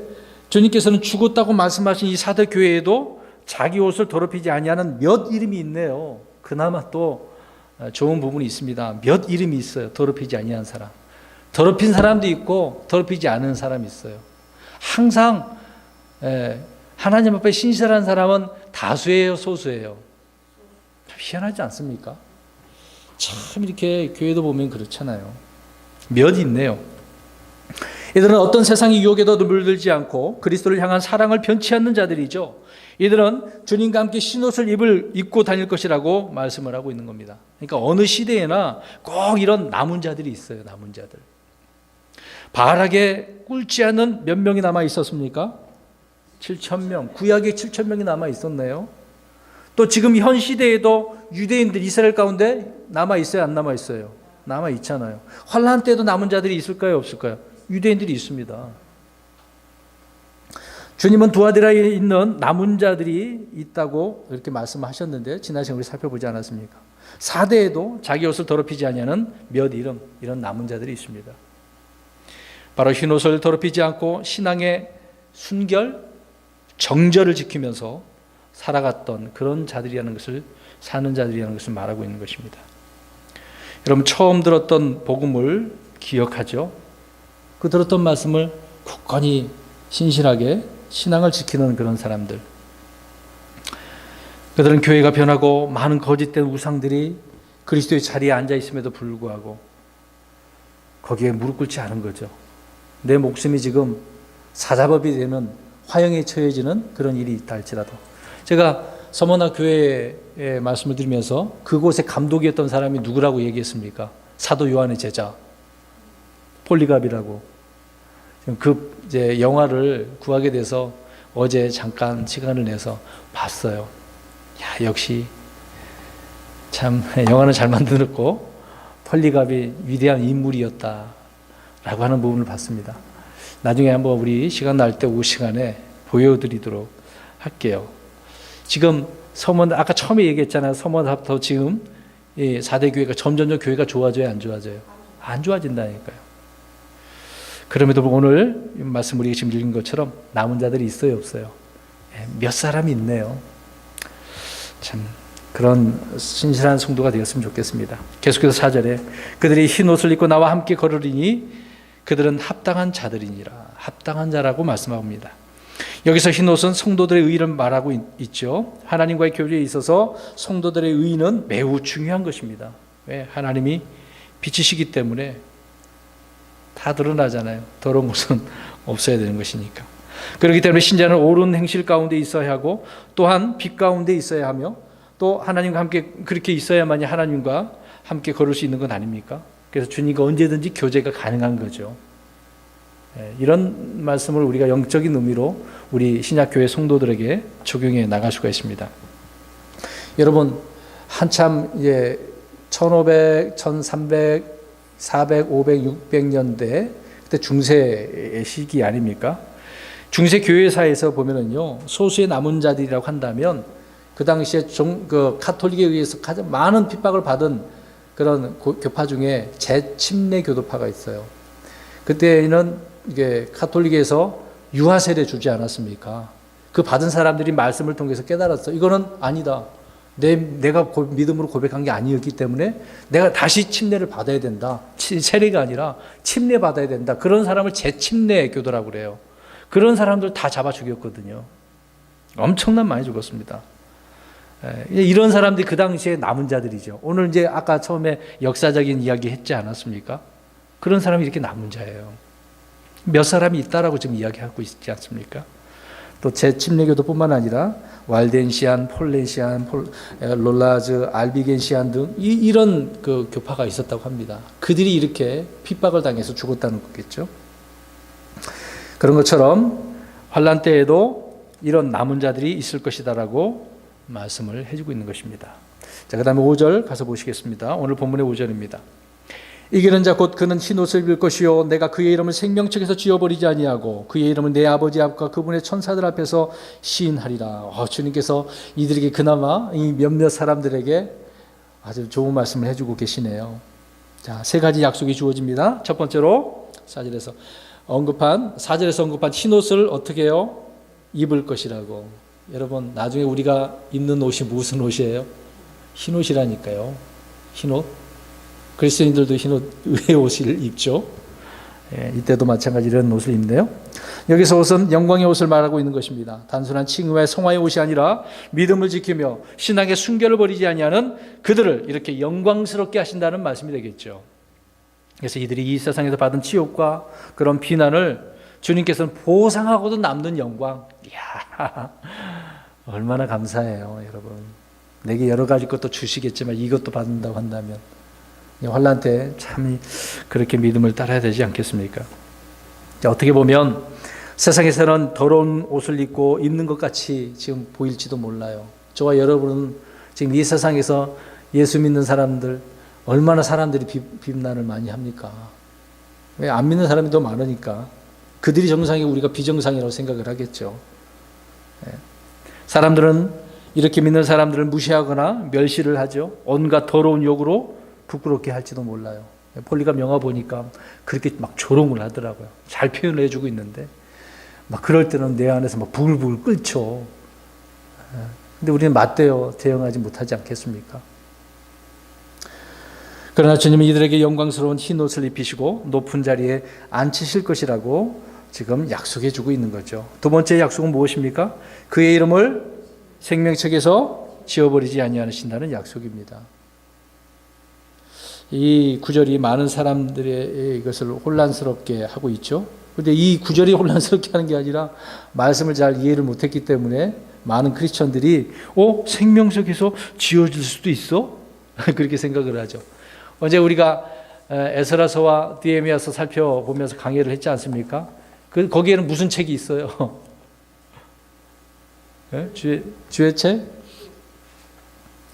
주님께서는 죽었다고 말씀하신 이 사대 교회에도 자기 옷을 더럽히지 아니하는 몇 이름이 있네요. 그나마 또 좋은 부분이 있습니다. 몇 이름이 있어요. 더럽히지 아니한 사람. 더럽힌 사람도 있고 더럽히지 않은 사람이 있어요. 항상 하나님 앞에 신실한 사람은 다수예요, 소수예요? 희한하지 않습니까? 참 이렇게 교회도 보면 그렇잖아요. 몇 있네요. 이들은 어떤 세상의 유혹에도 물들지 않고 그리스도를 향한 사랑을 변치 않는 자들이죠. 이들은 주님과 함께 흰옷을 입고 다닐 것이라고 말씀을 하고 있는 겁니다. 그러니까 어느 시대에나 꼭 이런 남은 자들이 있어요. 남은 자들. 바알에게 꿇지 않는 몇 명이 남아 있었습니까? 7,000명. 구약에 7,000명이 남아 있었네요. 또 지금 현 시대에도 유대인들 이스라엘 가운데 남아 있어요, 안 남아 있어요? 남아 있잖아요. 환난 때도 남은 자들이 있을까요, 없을까요? 유대인들이 있습니다. 주님은 두아디라에 있는 남은 자들이 있다고 이렇게 말씀하셨는데 지난 시간에 우리 살펴보지 않았습니까? 4대에도 자기 옷을 더럽히지 아니하는 몇 이런 남은 자들이 있습니다. 바로 흰옷을 더럽히지 않고 신앙의 순결, 정절을 지키면서 살아갔던 그런 자들이라는 것을, 사는 자들이라는 것을 말하고 있는 것입니다. 여러분, 처음 들었던 복음을 기억하죠? 그 들었던 말씀을 굳건히 신실하게 신앙을 지키는 그런 사람들. 그들은 교회가 변하고 많은 거짓된 우상들이 그리스도의 자리에 앉아 있음에도 불구하고 거기에 무릎 꿇지 않은 거죠. 내 목숨이 지금 사자법이 되는 화형에 처해지는 그런 일이 있다 할지라도. 제가 서머나 교회에 말씀을 드리면서 그곳에 감독이었던 사람이 누구라고 얘기했습니까? 사도 요한의 제자 폴리갑이라고. 그 이제 영화를 구하게 돼서 어제 잠깐 시간을 내서 봤어요. 야, 역시 참 영화는 잘 만들었고 폴리갑이 위대한 인물이었다라고 하는 부분을 봤습니다. 나중에 한번 우리 시간 날 때 오후 시간에 보여드리도록 할게요. 지금 서문, 아까 처음에 얘기했잖아요. 서문부터 지금 4대 교회가 점점 교회가 좋아져요, 안 좋아져요? 안 좋아진다니까요. 그럼에도 오늘 말씀 우리가 지금 읽은 것처럼 남은 자들이 있어요, 없어요? 몇 사람이 있네요. 참 그런 신실한 성도가 되었으면 좋겠습니다. 계속해서 4절에 그들이 흰 옷을 입고 나와 함께 걸으리니 그들은 합당한 자들이니라. 합당한 자라고 말씀합니다. 여기서 흰 옷은 성도들의 의의를 말하고 있죠. 하나님과의 교제에 있어서 성도들의 의의는 매우 중요한 것입니다. 왜? 하나님이 빛이시기 때문에 다 드러나잖아요. 더러운 것은 없어야 되는 것이니까. 그렇기 때문에 신자는 옳은 행실 가운데 있어야 하고 또한 빛 가운데 있어야 하며 또 하나님과 함께 그렇게 있어야만이 하나님과 함께 걸을 수 있는 건 아닙니까? 그래서 주님과 언제든지 교제가 가능한 거죠. 이런 말씀을 우리가 영적인 의미로 우리 신약교회 성도들에게 적용해 나갈 수가 있습니다. 여러분 한참 이제 1500, 1300, 400, 500, 600년대 그때 중세의 시기 아닙니까? 중세 교회사에서 보면은요 소수의 남은 자들이라고 한다면 그 당시에 그 카톨릭에 의해서 가장 많은 핍박을 받은 그런 교파 중에 재침례 교도파가 있어요. 그때는 이게 카톨릭에서 유아 세례 주지 않았습니까? 그 받은 사람들이 말씀을 통해서 깨달았어. 이거는 아니다. 내가 믿음으로 고백한 게 아니었기 때문에 내가 다시 침례를 받아야 된다. 세례가 아니라 침례 받아야 된다. 그런 사람을 재침례 교도라고 그래요. 그런 사람들 다 잡아 죽였거든요. 엄청난 많이 죽었습니다. 이런 사람들이 그 당시에 남은 자들이죠. 오늘 이제 아까 처음에 역사적인 이야기 했지 않았습니까? 그런 사람이 이렇게 남은 자예요. 몇 사람이 있다라고 지금 이야기하고 있지 않습니까? 또 재침례교도뿐만 아니라 왈덴시안, 폴렌시안, 롤라즈, 알비겐시안 등 이런 그 교파가 있었다고 합니다. 그들이 이렇게 핍박을 당해서 죽었다는 거겠죠. 그런 것처럼 환란 때에도 이런 남은 자들이 있을 것이다라고 말씀을 해주고 있는 것입니다. 자, 그 다음에 5절 가서 보시겠습니다. 오늘 본문의 5절입니다. 이기는 자 곧 그는 흰 옷을 입을 것이요 내가 그의 이름을 생명책에서 지워버리지 아니하고 그의 이름은 내 아버지 앞과 그분의 천사들 앞에서 시인하리라. 주님께서 이들에게 그나마 이 몇몇 사람들에게 아주 좋은 말씀을 해주고 계시네요. 자, 세 가지 약속이 주어집니다. 첫 번째로 4절에서 언급한 흰 옷을 어떻게 해요? 입을 것이라고. 여러분 나중에 우리가 입는 옷이 무슨 옷이에요? 흰 옷이라니까요. 흰 옷. 그리스도인들도 흰 옷, 의의 옷을 입죠. 이때도 마찬가지 이런 옷을 입네요. 여기서 옷은 영광의 옷을 말하고 있는 것입니다. 단순한 칭의와 성화의 옷이 아니라 믿음을 지키며 신앙의 순결을 버리지 아니하는 그들을 이렇게 영광스럽게 하신다는 말씀이 되겠죠. 그래서 이들이 이 세상에서 받은 치욕과 그런 비난을 주님께서는 보상하고도 남는 영광. 이야, 얼마나 감사해요, 여러분. 내게 여러 가지 것도 주시겠지만 이것도 받는다고 한다면 환난 때 참 그렇게 믿음을 따라야 되지 않겠습니까? 어떻게 보면 세상에서는 더러운 옷을 입고 입는 것 같이 지금 보일지도 몰라요. 저와 여러분은 지금 이 세상에서 예수 믿는 사람들 얼마나 사람들이 비난을 많이 합니까? 왜 안 믿는 사람이 더 많으니까 그들이 정상이고 우리가 비정상이라고 생각을 하겠죠. 사람들은 이렇게 믿는 사람들을 무시하거나 멸시를 하죠. 온갖 더러운 욕으로 부끄럽게 할지도 몰라요. 폴리갑 영화 보니까 그렇게 막 조롱을 하더라고요. 잘 표현을 해주고 있는데 막 그럴 때는 내 안에서 막 부글부글 끓죠. 근데 우리는 맞대어 대응하지 못하지 않겠습니까? 그러나 주님은 이들에게 영광스러운 흰 옷을 입히시고 높은 자리에 앉히실 것이라고 지금 약속해 주고 있는 거죠. 두 번째 약속은 무엇입니까? 그의 이름을 생명책에서 지워버리지 아니하신다는 약속입니다. 이 구절이 많은 사람들의 이것을 혼란스럽게 하고 있죠. 그런데 이 구절이 혼란스럽게 하는 게 아니라 말씀을 잘 이해를 못했기 때문에 많은 크리스천들이 생명책에서 지워질 수도 있어? 그렇게 생각을 하죠. 어제 우리가 에스라서와 느헤미야서 살펴보면서 강의를 했지 않습니까? 거기에는 무슨 책이 있어요? 예? 주의 책?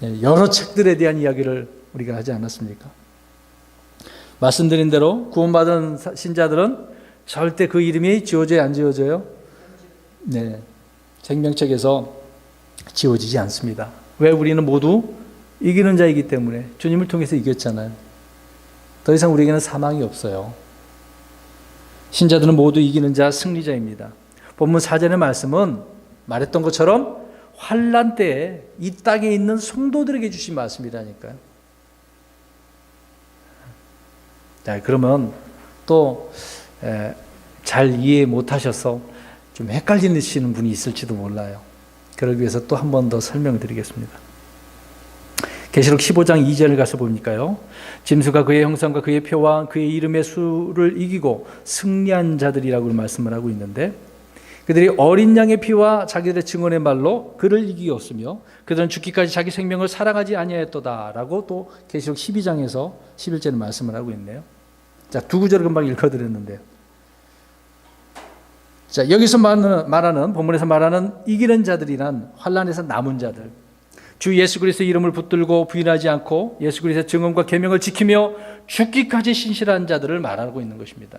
예, 여러 책들에 대한 이야기를 우리가 하지 않았습니까? 말씀드린 대로 구원받은 신자들은 절대 그 이름이 지워져요, 안 지워져요? 네, 생명책에서 지워지지 않습니다. 왜? 우리는 모두 이기는 자이기 때문에. 주님을 통해서 이겼잖아요. 더 이상 우리에게는 사망이 없어요. 신자들은 모두 이기는 자, 승리자입니다. 본문 4절의 말씀은 말했던 것처럼 환난 때에 이 땅에 있는 성도들에게 주신 말씀이라니까요. 자, 그러면 또 잘 이해 못하셔서 좀 헷갈리시는 분이 있을지도 몰라요. 그러기 위해서 또 한 번 더 설명을 드리겠습니다. 계시록 15장 2절을 가서 보니까요. 짐승과 그의 형상과 그의 표와 그의 이름의 수를 이기고 승리한 자들이라고 말씀을 하고 있는데, 그들이 어린 양의 피와 자기들의 증언의 말로 그를 이기었으며 그들은 죽기까지 자기 생명을 사랑하지 아니하였도다라고 또 계시록 12장에서 11절에 말씀을 하고 있네요. 자, 두 구절을 금방 읽어드렸는데요. 자, 여기서 말하는 본문에서 말하는 이기는 자들이란 환난에서 남은 자들, 주 예수 그리스도의 이름을 붙들고 부인하지 않고 예수 그리스도의 증언과 계명을 지키며 죽기까지 신실한 자들을 말하고 있는 것입니다.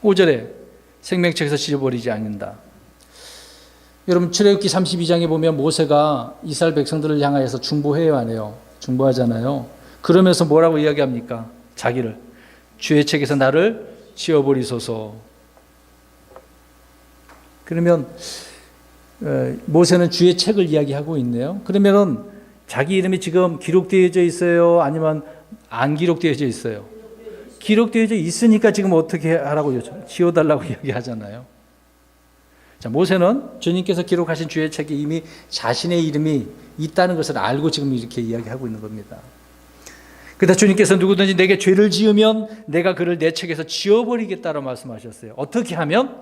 5절에 생명책에서 지워버리지 않는다. 여러분, 출애굽기 32장에 보면 모세가 이스라엘 백성들을 향하여서 중보해요, 안 해요? 중보하잖아요. 그러면서 뭐라고 이야기합니까? 자기를 주의 책에서 나를 지워버리소서. 그러면 모세는 주의 책을 이야기하고 있네요. 그러면은 자기 이름이 지금 기록되어져 있어요? 아니면 안 기록되어져 있어요? 기록되어져 있으니까 지금 어떻게 하라고 지워달라고 이야기하잖아요. 자, 모세는 주님께서 기록하신 주의 책에 이미 자신의 이름이 있다는 것을 알고 지금 이렇게 이야기하고 있는 겁니다. 그러다 주님께서 누구든지 내게 죄를 지으면 내가 그를 내 책에서 지워버리겠다라고 말씀하셨어요. 어떻게 하면?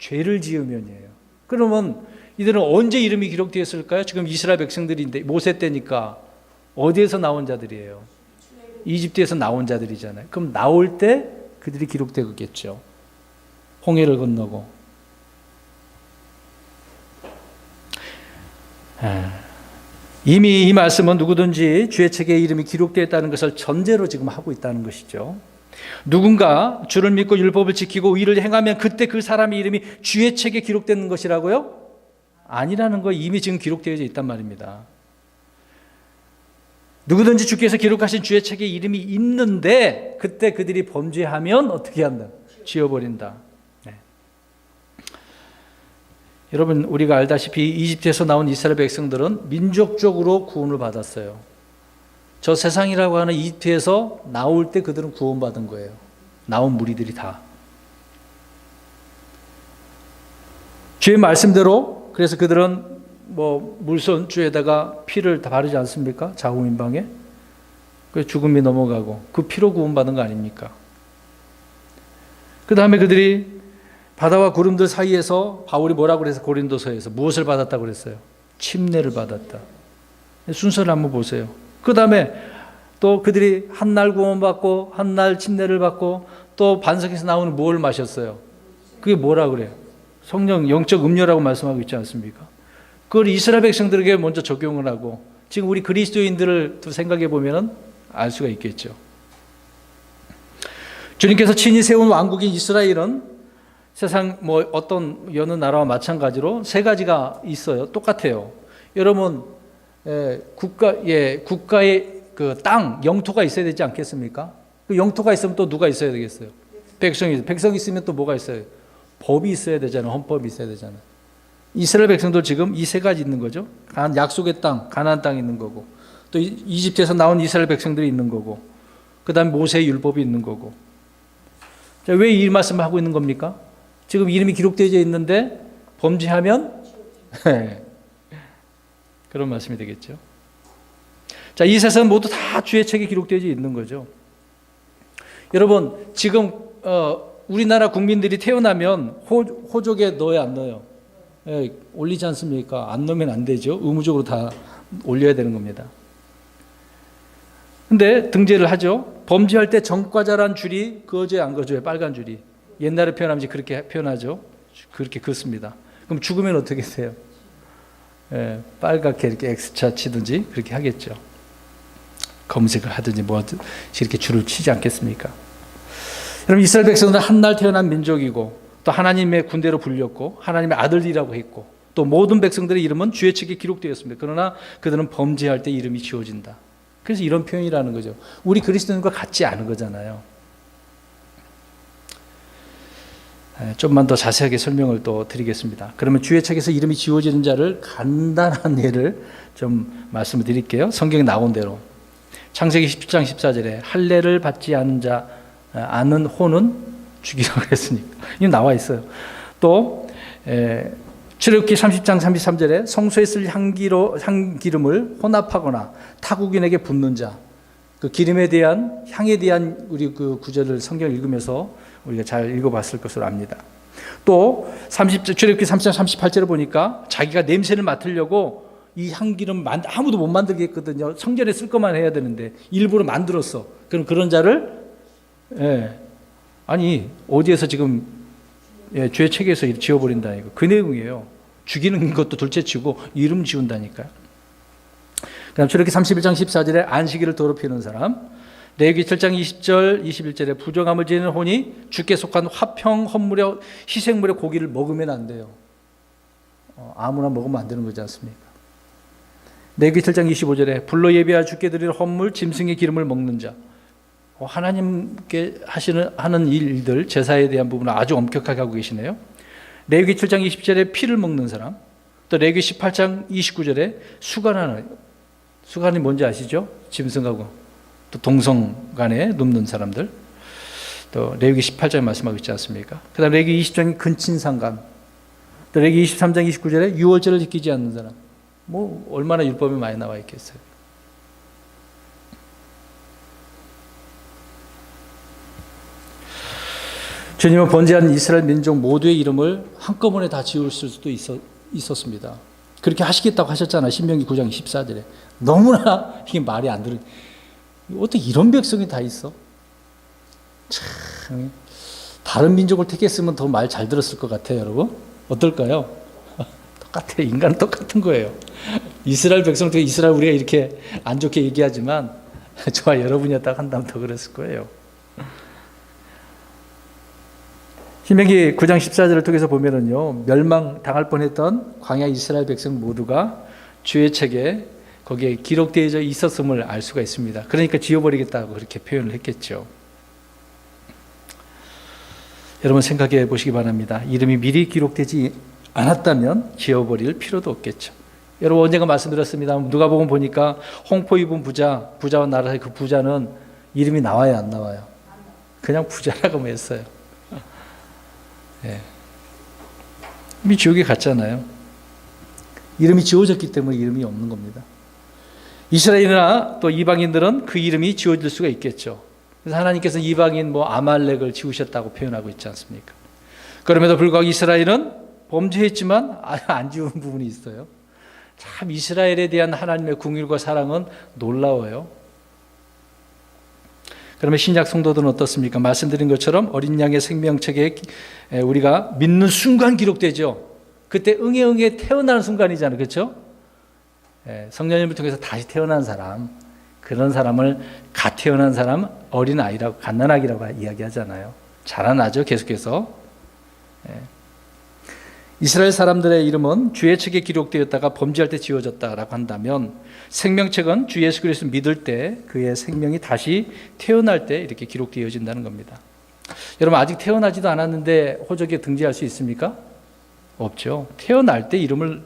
죄를 지으면이에요. 그러면 이들은 언제 이름이 기록되었을까요? 지금 이스라엘 백성들인데 모세 때니까 어디에서 나온 자들이에요? 이집트에서 나온 자들이잖아요. 그럼 나올 때 그들이 기록되겠죠. 홍해를 건너고. 이미 이 말씀은 누구든지 주의 책에 이름이 기록되었다는 것을 전제로 지금 하고 있다는 것이죠. 누군가 주를 믿고 율법을 지키고 의를 행하면 그때 그 사람의 이름이 주의 책에 기록되는 것이라고요? 아니라는 거 이미 지금 기록되어져 있단 말입니다. 누구든지 주께서 기록하신 주의 책에 이름이 있는데 그때 그들이 범죄하면 어떻게 한다? 지워버린다. 네. 여러분, 우리가 알다시피 이집트에서 나온 이스라엘 백성들은 민족적으로 구원을 받았어요. 저 세상이라고 하는 이집트에서 나올 때 그들은 구원받은 거예요. 나온 무리들이 다. 주의 말씀대로 그래서 그들은 물손주에다가 피를 다 바르지 않습니까? 자국민방에. 그 죽음이 넘어가고 그 피로 구원받은 거 아닙니까? 그 다음에 그들이 바다와 구름들 사이에서 바울이 뭐라고 그래서 고린도서에서 무엇을 받았다고 그랬어요? 침례를 받았다. 순서를 한번 보세요. 그 다음에 또 그들이 한 날 구원받고 한 날 침례를 받고 또 반석에서 나오는 뭘 마셨어요? 그게 뭐라 그래요? 성령 영적 음료라고 말씀하고 있지 않습니까? 그걸 이스라엘 백성들에게 먼저 적용을 하고 지금 우리 그리스도인들을 생각해 보면 알 수가 있겠죠. 주님께서 친히 세운 왕국인 이스라엘은 세상 어떤 여느 나라와 마찬가지로 세 가지가 있어요. 똑같아요. 여러분, 국가의 그 땅, 영토가 있어야 되지 않겠습니까? 그 영토가 있으면 또 누가 있어야 되겠어요? 백성이 있으면 또 뭐가 있어요? 법이 있어야 되잖아요. 헌법이 있어야 되잖아요. 이스라엘 백성들 지금 이 세 가지 있는 거죠. 약속의 땅, 가나안 땅이 있는 거고, 또 이집트에서 나온 이스라엘 백성들이 있는 거고, 그 다음에 모세의 율법이 있는 거고. 자, 왜 이 말씀을 하고 있는 겁니까? 지금 이름이 기록되어 있는데 범죄하면 그런 말씀이 되겠죠. 자, 이 세상 모두 다 주의 책에 기록되어 있는 거죠. 여러분, 지금 우리나라 국민들이 태어나면 호족에 넣어야 안 넣어요? 올리지 않습니까? 안 넣으면 안 되죠. 의무적으로 다 올려야 되는 겁니다. 근데 등재를 하죠. 범죄할 때 전과자란 줄이 그어져요, 안 그어져요? 빨간 줄이. 옛날에 표현하면 그렇게 표현하죠. 그렇게 긋습니다. 그럼 죽으면 어떻게 돼요? 예, 빨갛게 이렇게 X자 치든지 그렇게 하겠죠. 검색을 하든지 뭐 이렇게 줄을 치지 않겠습니까? 여러분, 이스라엘 백성들은 한날 태어난 민족이고 또 하나님의 군대로 불렸고 하나님의 아들이라고 했고 또 모든 백성들의 이름은 주의 책에 기록되었습니다. 그러나 그들은 범죄할 때 이름이 지워진다. 그래서 이런 표현이라는 거죠. 우리 그리스도인과 같지 않은 거잖아요. 좀만 더 자세하게 설명을 또 드리겠습니다. 그러면 주의 책에서 이름이 지워지는 자를 간단한 예를 좀 말씀을 드릴게요. 성경에 나온 대로 창세기 17장 14절에 할례를 받지 않은 자 아는 혼은 죽이라고 했으니까 이거 나와 있어요. 또 출애굽기 30장 33절에 성소에 쓸 향기름을 혼합하거나 타국인에게 붓는 자, 그 기름에 대한 향에 대한 우리 그 구절을 성경을 읽으면서 우리가 잘 읽어봤을 것으로 압니다. 또 출애굽기 30장 38절을 보니까 자기가 냄새를 맡으려고 이 향기름 아무도 못 만들게 했거든요. 성전에 쓸 것만 해야 되는데 일부러 만들었어. 그럼 그런 자를 아니 어디에서 지금 주의 책에서 지워버린다 이거 그 내용이에요. 죽이는 것도 둘째치고 이름 지운다니까요. 그다음 출애굽기 31장 14절에 안식일을 더럽히는 사람, 레위기 7장 20절 21절에 부정함을 지니는 혼이 주께 속한 화평 헌물에 희생물의 고기를 먹으면 안 돼요. 아무나 먹으면 안 되는 거지 않습니까? 레위기 7장 25절에 불로 예배할 주께 드릴 헌물 짐승의 기름을 먹는 자, 하나님께 하는 일들 제사에 대한 부분을 아주 엄격하게 하고 계시네요. 레위기 7장 20절에 피를 먹는 사람, 또 레위기 18장 29절에 수간이 뭔지 아시죠? 짐승하고 또 동성 간에 눕는 사람들, 또 레위기 18장에 말씀하고 있지 않습니까? 그 다음 레위기 20장에 근친상간, 또 레위기 23장 29절에 유월절을 지키지 않는 사람, 뭐 얼마나 율법이 많이 나와 있겠어요. 주님은 번제한 이스라엘 민족 모두의 이름을 한꺼번에 다 지우실 수도 있었습니다. 그렇게 하시겠다고 하셨잖아요. 신명기 9장 14절에. 너무나 이게 말이 안 들어. 어떻게 이런 백성이 다 있어? 참, 다른 민족을 택했으면 더 말 잘 들었을 것 같아요, 여러분. 어떨까요? 똑같아요. 인간은 똑같은 거예요. 이스라엘 백성을 통해 이스라엘 우리가 이렇게 안 좋게 얘기하지만 저와 여러분이었다가 한다면 더 그랬을 거예요. 신명기 9장 14절을 통해서 보면은요, 멸망당할 뻔했던 광야 이스라엘 백성 모두가 주의 책에 거기에 기록되어 있었음을 알 수가 있습니다. 그러니까 지워버리겠다고 그렇게 표현을 했겠죠. 여러분 생각해 보시기 바랍니다. 이름이 미리 기록되지 않았다면 지워버릴 필요도 없겠죠. 여러분 언젠가 말씀드렸습니다. 누가복음 보니까 홍포 입은 부자와 나라의 그 부자는 이름이 나와요, 안 나와요? 그냥 부자라고 했어요. 이미 지옥에 갔잖아요. 이름이 지워졌기 때문에 이름이 없는 겁니다. 이스라엘이나 또 이방인들은 그 이름이 지워질 수가 있겠죠. 그래서 하나님께서 이방인 아말렉을 지우셨다고 표현하고 있지 않습니까? 그럼에도 불구하고 이스라엘은 범죄했지만 안 지운 부분이 있어요. 참 이스라엘에 대한 하나님의 긍휼과 사랑은 놀라워요. 그러면 신약 성도들은 어떻습니까? 말씀드린 것처럼 어린 양의 생명책에 우리가 믿는 순간 기록되죠. 그때 응애 태어나는 순간이잖아요. 그렇죠? 성령님을 통해서 다시 태어난 사람, 그런 사람을 갓 태어난 사람, 어린아이라고, 갓난아기라고 이야기하잖아요. 자라나죠, 계속해서. 이스라엘 사람들의 이름은 주의 책에 기록되었다가 범죄할 때 지워졌다라고 한다면 생명책은 주 예수 그리스도를 믿을 때 그의 생명이 다시 태어날 때 이렇게 기록되어진다는 겁니다. 여러분 아직 태어나지도 않았는데 호적에 등재할 수 있습니까? 없죠. 태어날 때 이름을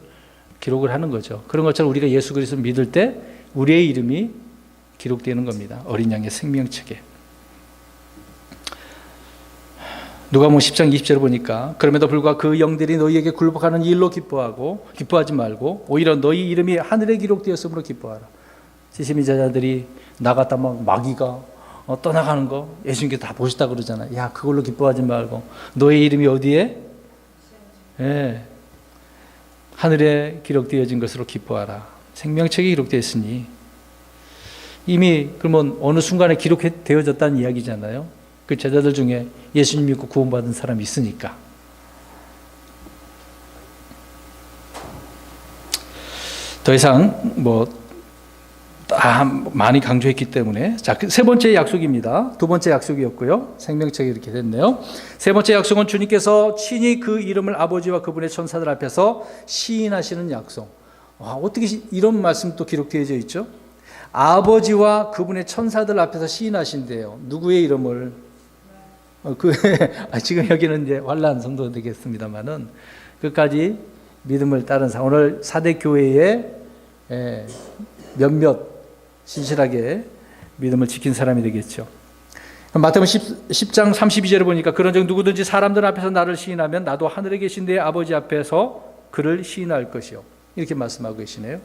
기록을 하는 거죠. 그런 것처럼 우리가 예수 그리스도를 믿을 때 우리의 이름이 기록되는 겁니다. 어린 양의 생명책에. 누가복음 10장 20절을 보니까 그럼에도 불구하고 그 영들이 너희에게 굴복하는 일로 기뻐하지 말고 오히려 너희 이름이 하늘에 기록되었으므로 기뻐하라. 지심이 제자들이 나갔다 마귀가 떠나가는 거 예수님께서 다 보셨다 그러잖아요. 야 그걸로 기뻐하지 말고 너희 이름이 어디에? 하늘에 기록되어진 것으로 기뻐하라. 생명책에 기록되어 있으니 이미 그러면 어느 순간에 기록되어졌다는 이야기잖아요. 그 제자들 중에 예수님 믿고 구원받은 사람이 있으니까. 더 이상 많이 강조했기 때문에. 자, 세 번째 약속입니다. 두 번째 약속이었고요. 생명책이 이렇게 됐네요. 세 번째 약속은 주님께서 친히 그 이름을 아버지와 그분의 천사들 앞에서 시인하시는 약속. 어떻게 이런 말씀 또 기록되어져 있죠? 아버지와 그분의 천사들 앞에서 시인하신대요. 누구의 이름을? 지금 여기는 이제 환란 성도 되겠습니다만은 끝까지 믿음을 따른 사람, 오늘 사대 교회의 몇몇 신실하게 믿음을 지킨 사람이 되겠죠. 마태복음 10장 32절에 보니까 그런즉 누구든지 사람들 앞에서 나를 시인하면 나도 하늘에 계신 내 아버지 앞에서 그를 시인할 것이요. 이렇게 말씀하고 계시네요.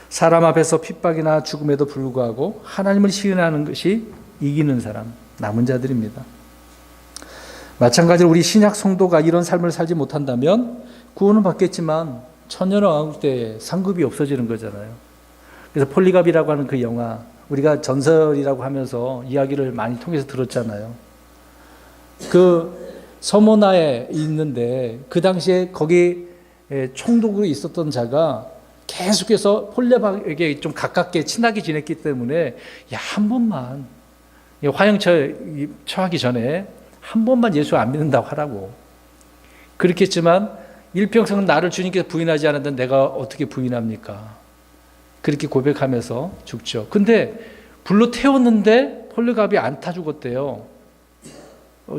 사람 앞에서 핍박이나 죽음에도 불구하고 하나님을 시인하는 것이 이기는 사람, 남은 자들입니다. 마찬가지로 우리 신약 성도가 이런 삶을 살지 못한다면 구원은 받겠지만 천년왕국 때 상급이 없어지는 거잖아요. 그래서 폴리갑이라고 하는 그 영화, 우리가 전설이라고 하면서 이야기를 많이 통해서 들었잖아요. 그 서모나에 있는데 그 당시에 거기 총독으로 있었던 자가 계속해서 폴리갑에게 좀 가깝게 친하게 지냈기 때문에 한 번만 화형처 처하기 전에 한 번만 예수 안 믿는다고 하라고. 그렇게 했지만 일평생 나를 주님께서 부인하지 않았는데 내가 어떻게 부인합니까? 그렇게 고백하면서 죽죠. 근데 불로 태웠는데 폴리갑이 안 타 죽었대요.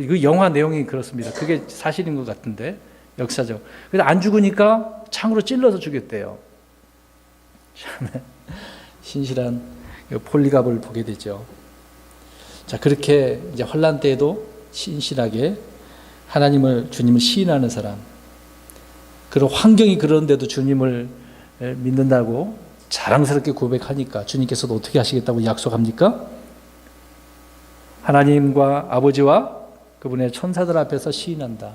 이거 영화 내용이 그렇습니다. 그게 사실인 것 같은데 역사적. 그래서 안 죽으니까 창으로 찔러서 죽였대요. 신실한 폴리갑을 보게 되죠. 자, 그렇게 이제 환란 때에도 신실하게 주님을 시인하는 사람. 그런 환경이 그런데도 주님을 믿는다고 자랑스럽게 고백하니까 주님께서도 어떻게 하시겠다고 약속합니까? 하나님과 아버지와 그분의 천사들 앞에서 시인한다.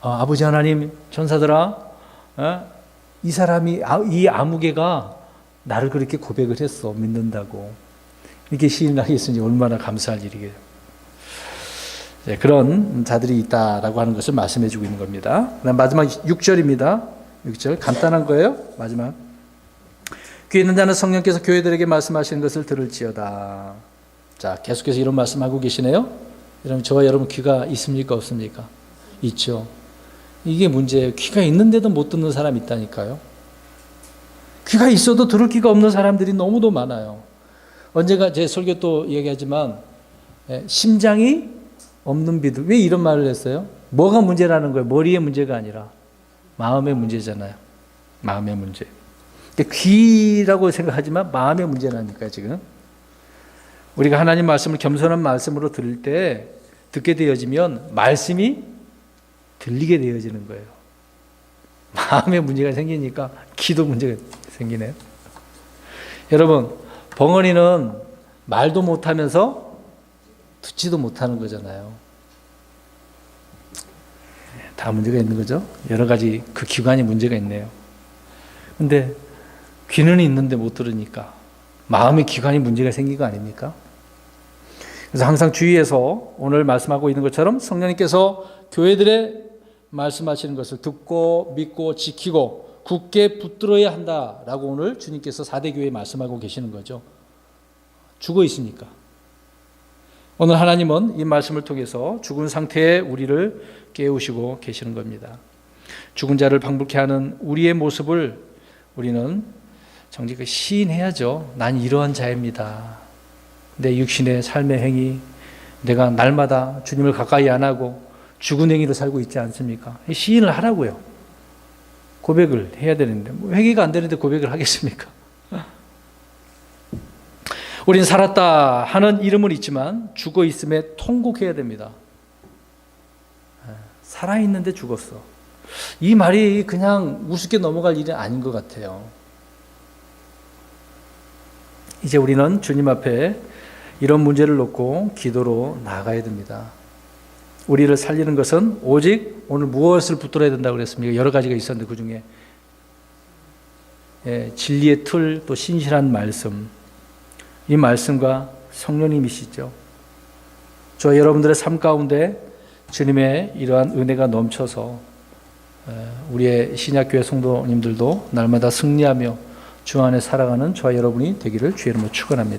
아버지 하나님, 천사들아, 이 사람이, 이 아무개가 나를 그렇게 고백을 했어. 믿는다고. 이렇게 시인하겠으니 얼마나 감사할 일이게요. 네, 그런 자들이 있다라고 하는 것을 말씀해 주고 있는 겁니다. 그다음 마지막 6절입니다. 6절 간단한 거예요. 마지막. 귀 있는 자는 성령께서 교회들에게 말씀하시는 것을 들을지어다. 자, 계속해서 이런 말씀하고 계시네요. 여러분, 저와 여러분 귀가 있습니까? 없습니까? 있죠. 이게 문제예요. 귀가 있는데도 못 듣는 사람이 있다니까요. 귀가 있어도 들을 귀가 없는 사람들이 너무도 많아요. 언젠가 제 설교 또 얘기하지만 심장이 없는 비둘기. 왜 이런 말을 했어요? 뭐가 문제라는 거예요? 머리의 문제가 아니라 마음의 문제잖아요. 마음의 문제. 귀라고 생각하지만 마음의 문제라니까요, 지금. 우리가 하나님 말씀을 겸손한 말씀으로 들을 때 듣게 되어지면 말씀이 들리게 되어지는 거예요. 마음의 문제가 생기니까 귀도 문제가 생기네요. 여러분, 벙어리는 말도 못하면서 듣지도 못하는 거잖아요. 다 문제가 있는 거죠. 여러 가지 그 기관이 문제가 있네요. 근데 귀는 있는데 못 들으니까 마음의 기관이 문제가 생긴 거 아닙니까? 그래서 항상 주의해서 오늘 말씀하고 있는 것처럼 성령님께서 교회들의 말씀하시는 것을 듣고 믿고 지키고 굳게 붙들어야 한다라고 오늘 주님께서 4대 교회에 말씀하고 계시는 거죠. 죽어 있으니까. 오늘 하나님은 이 말씀을 통해서 죽은 상태의 우리를 깨우시고 계시는 겁니다. 죽은 자를 방불케 하는 우리의 모습을 우리는 정직하게 시인해야죠. 난 이러한 자입니다. 내 육신의 삶의 행위, 내가 날마다 주님을 가까이 안 하고 죽은 행위로 살고 있지 않습니까? 시인을 하라고요. 고백을 해야 되는데 회개가 안 되는데 고백을 하겠습니까? 우린 살았다 하는 이름은 있지만 죽어 있음에 통곡해야 됩니다. 살아있는데 죽었어. 이 말이 그냥 우습게 넘어갈 일이 아닌 것 같아요. 이제 우리는 주님 앞에 이런 문제를 놓고 기도로 나아가야 됩니다. 우리를 살리는 것은 오직 오늘 무엇을 붙들어야 된다고 그랬습니까? 여러 가지가 있었는데 그 중에 진리의 틀, 또 신실한 말씀, 이 말씀과 성령님이시죠. 저 여러분들의 삶 가운데 주님의 이러한 은혜가 넘쳐서 우리의 신약교회 성도님들도 날마다 승리하며 주 안에 살아가는 저와 여러분이 되기를 주의 이름으로 축원합니다.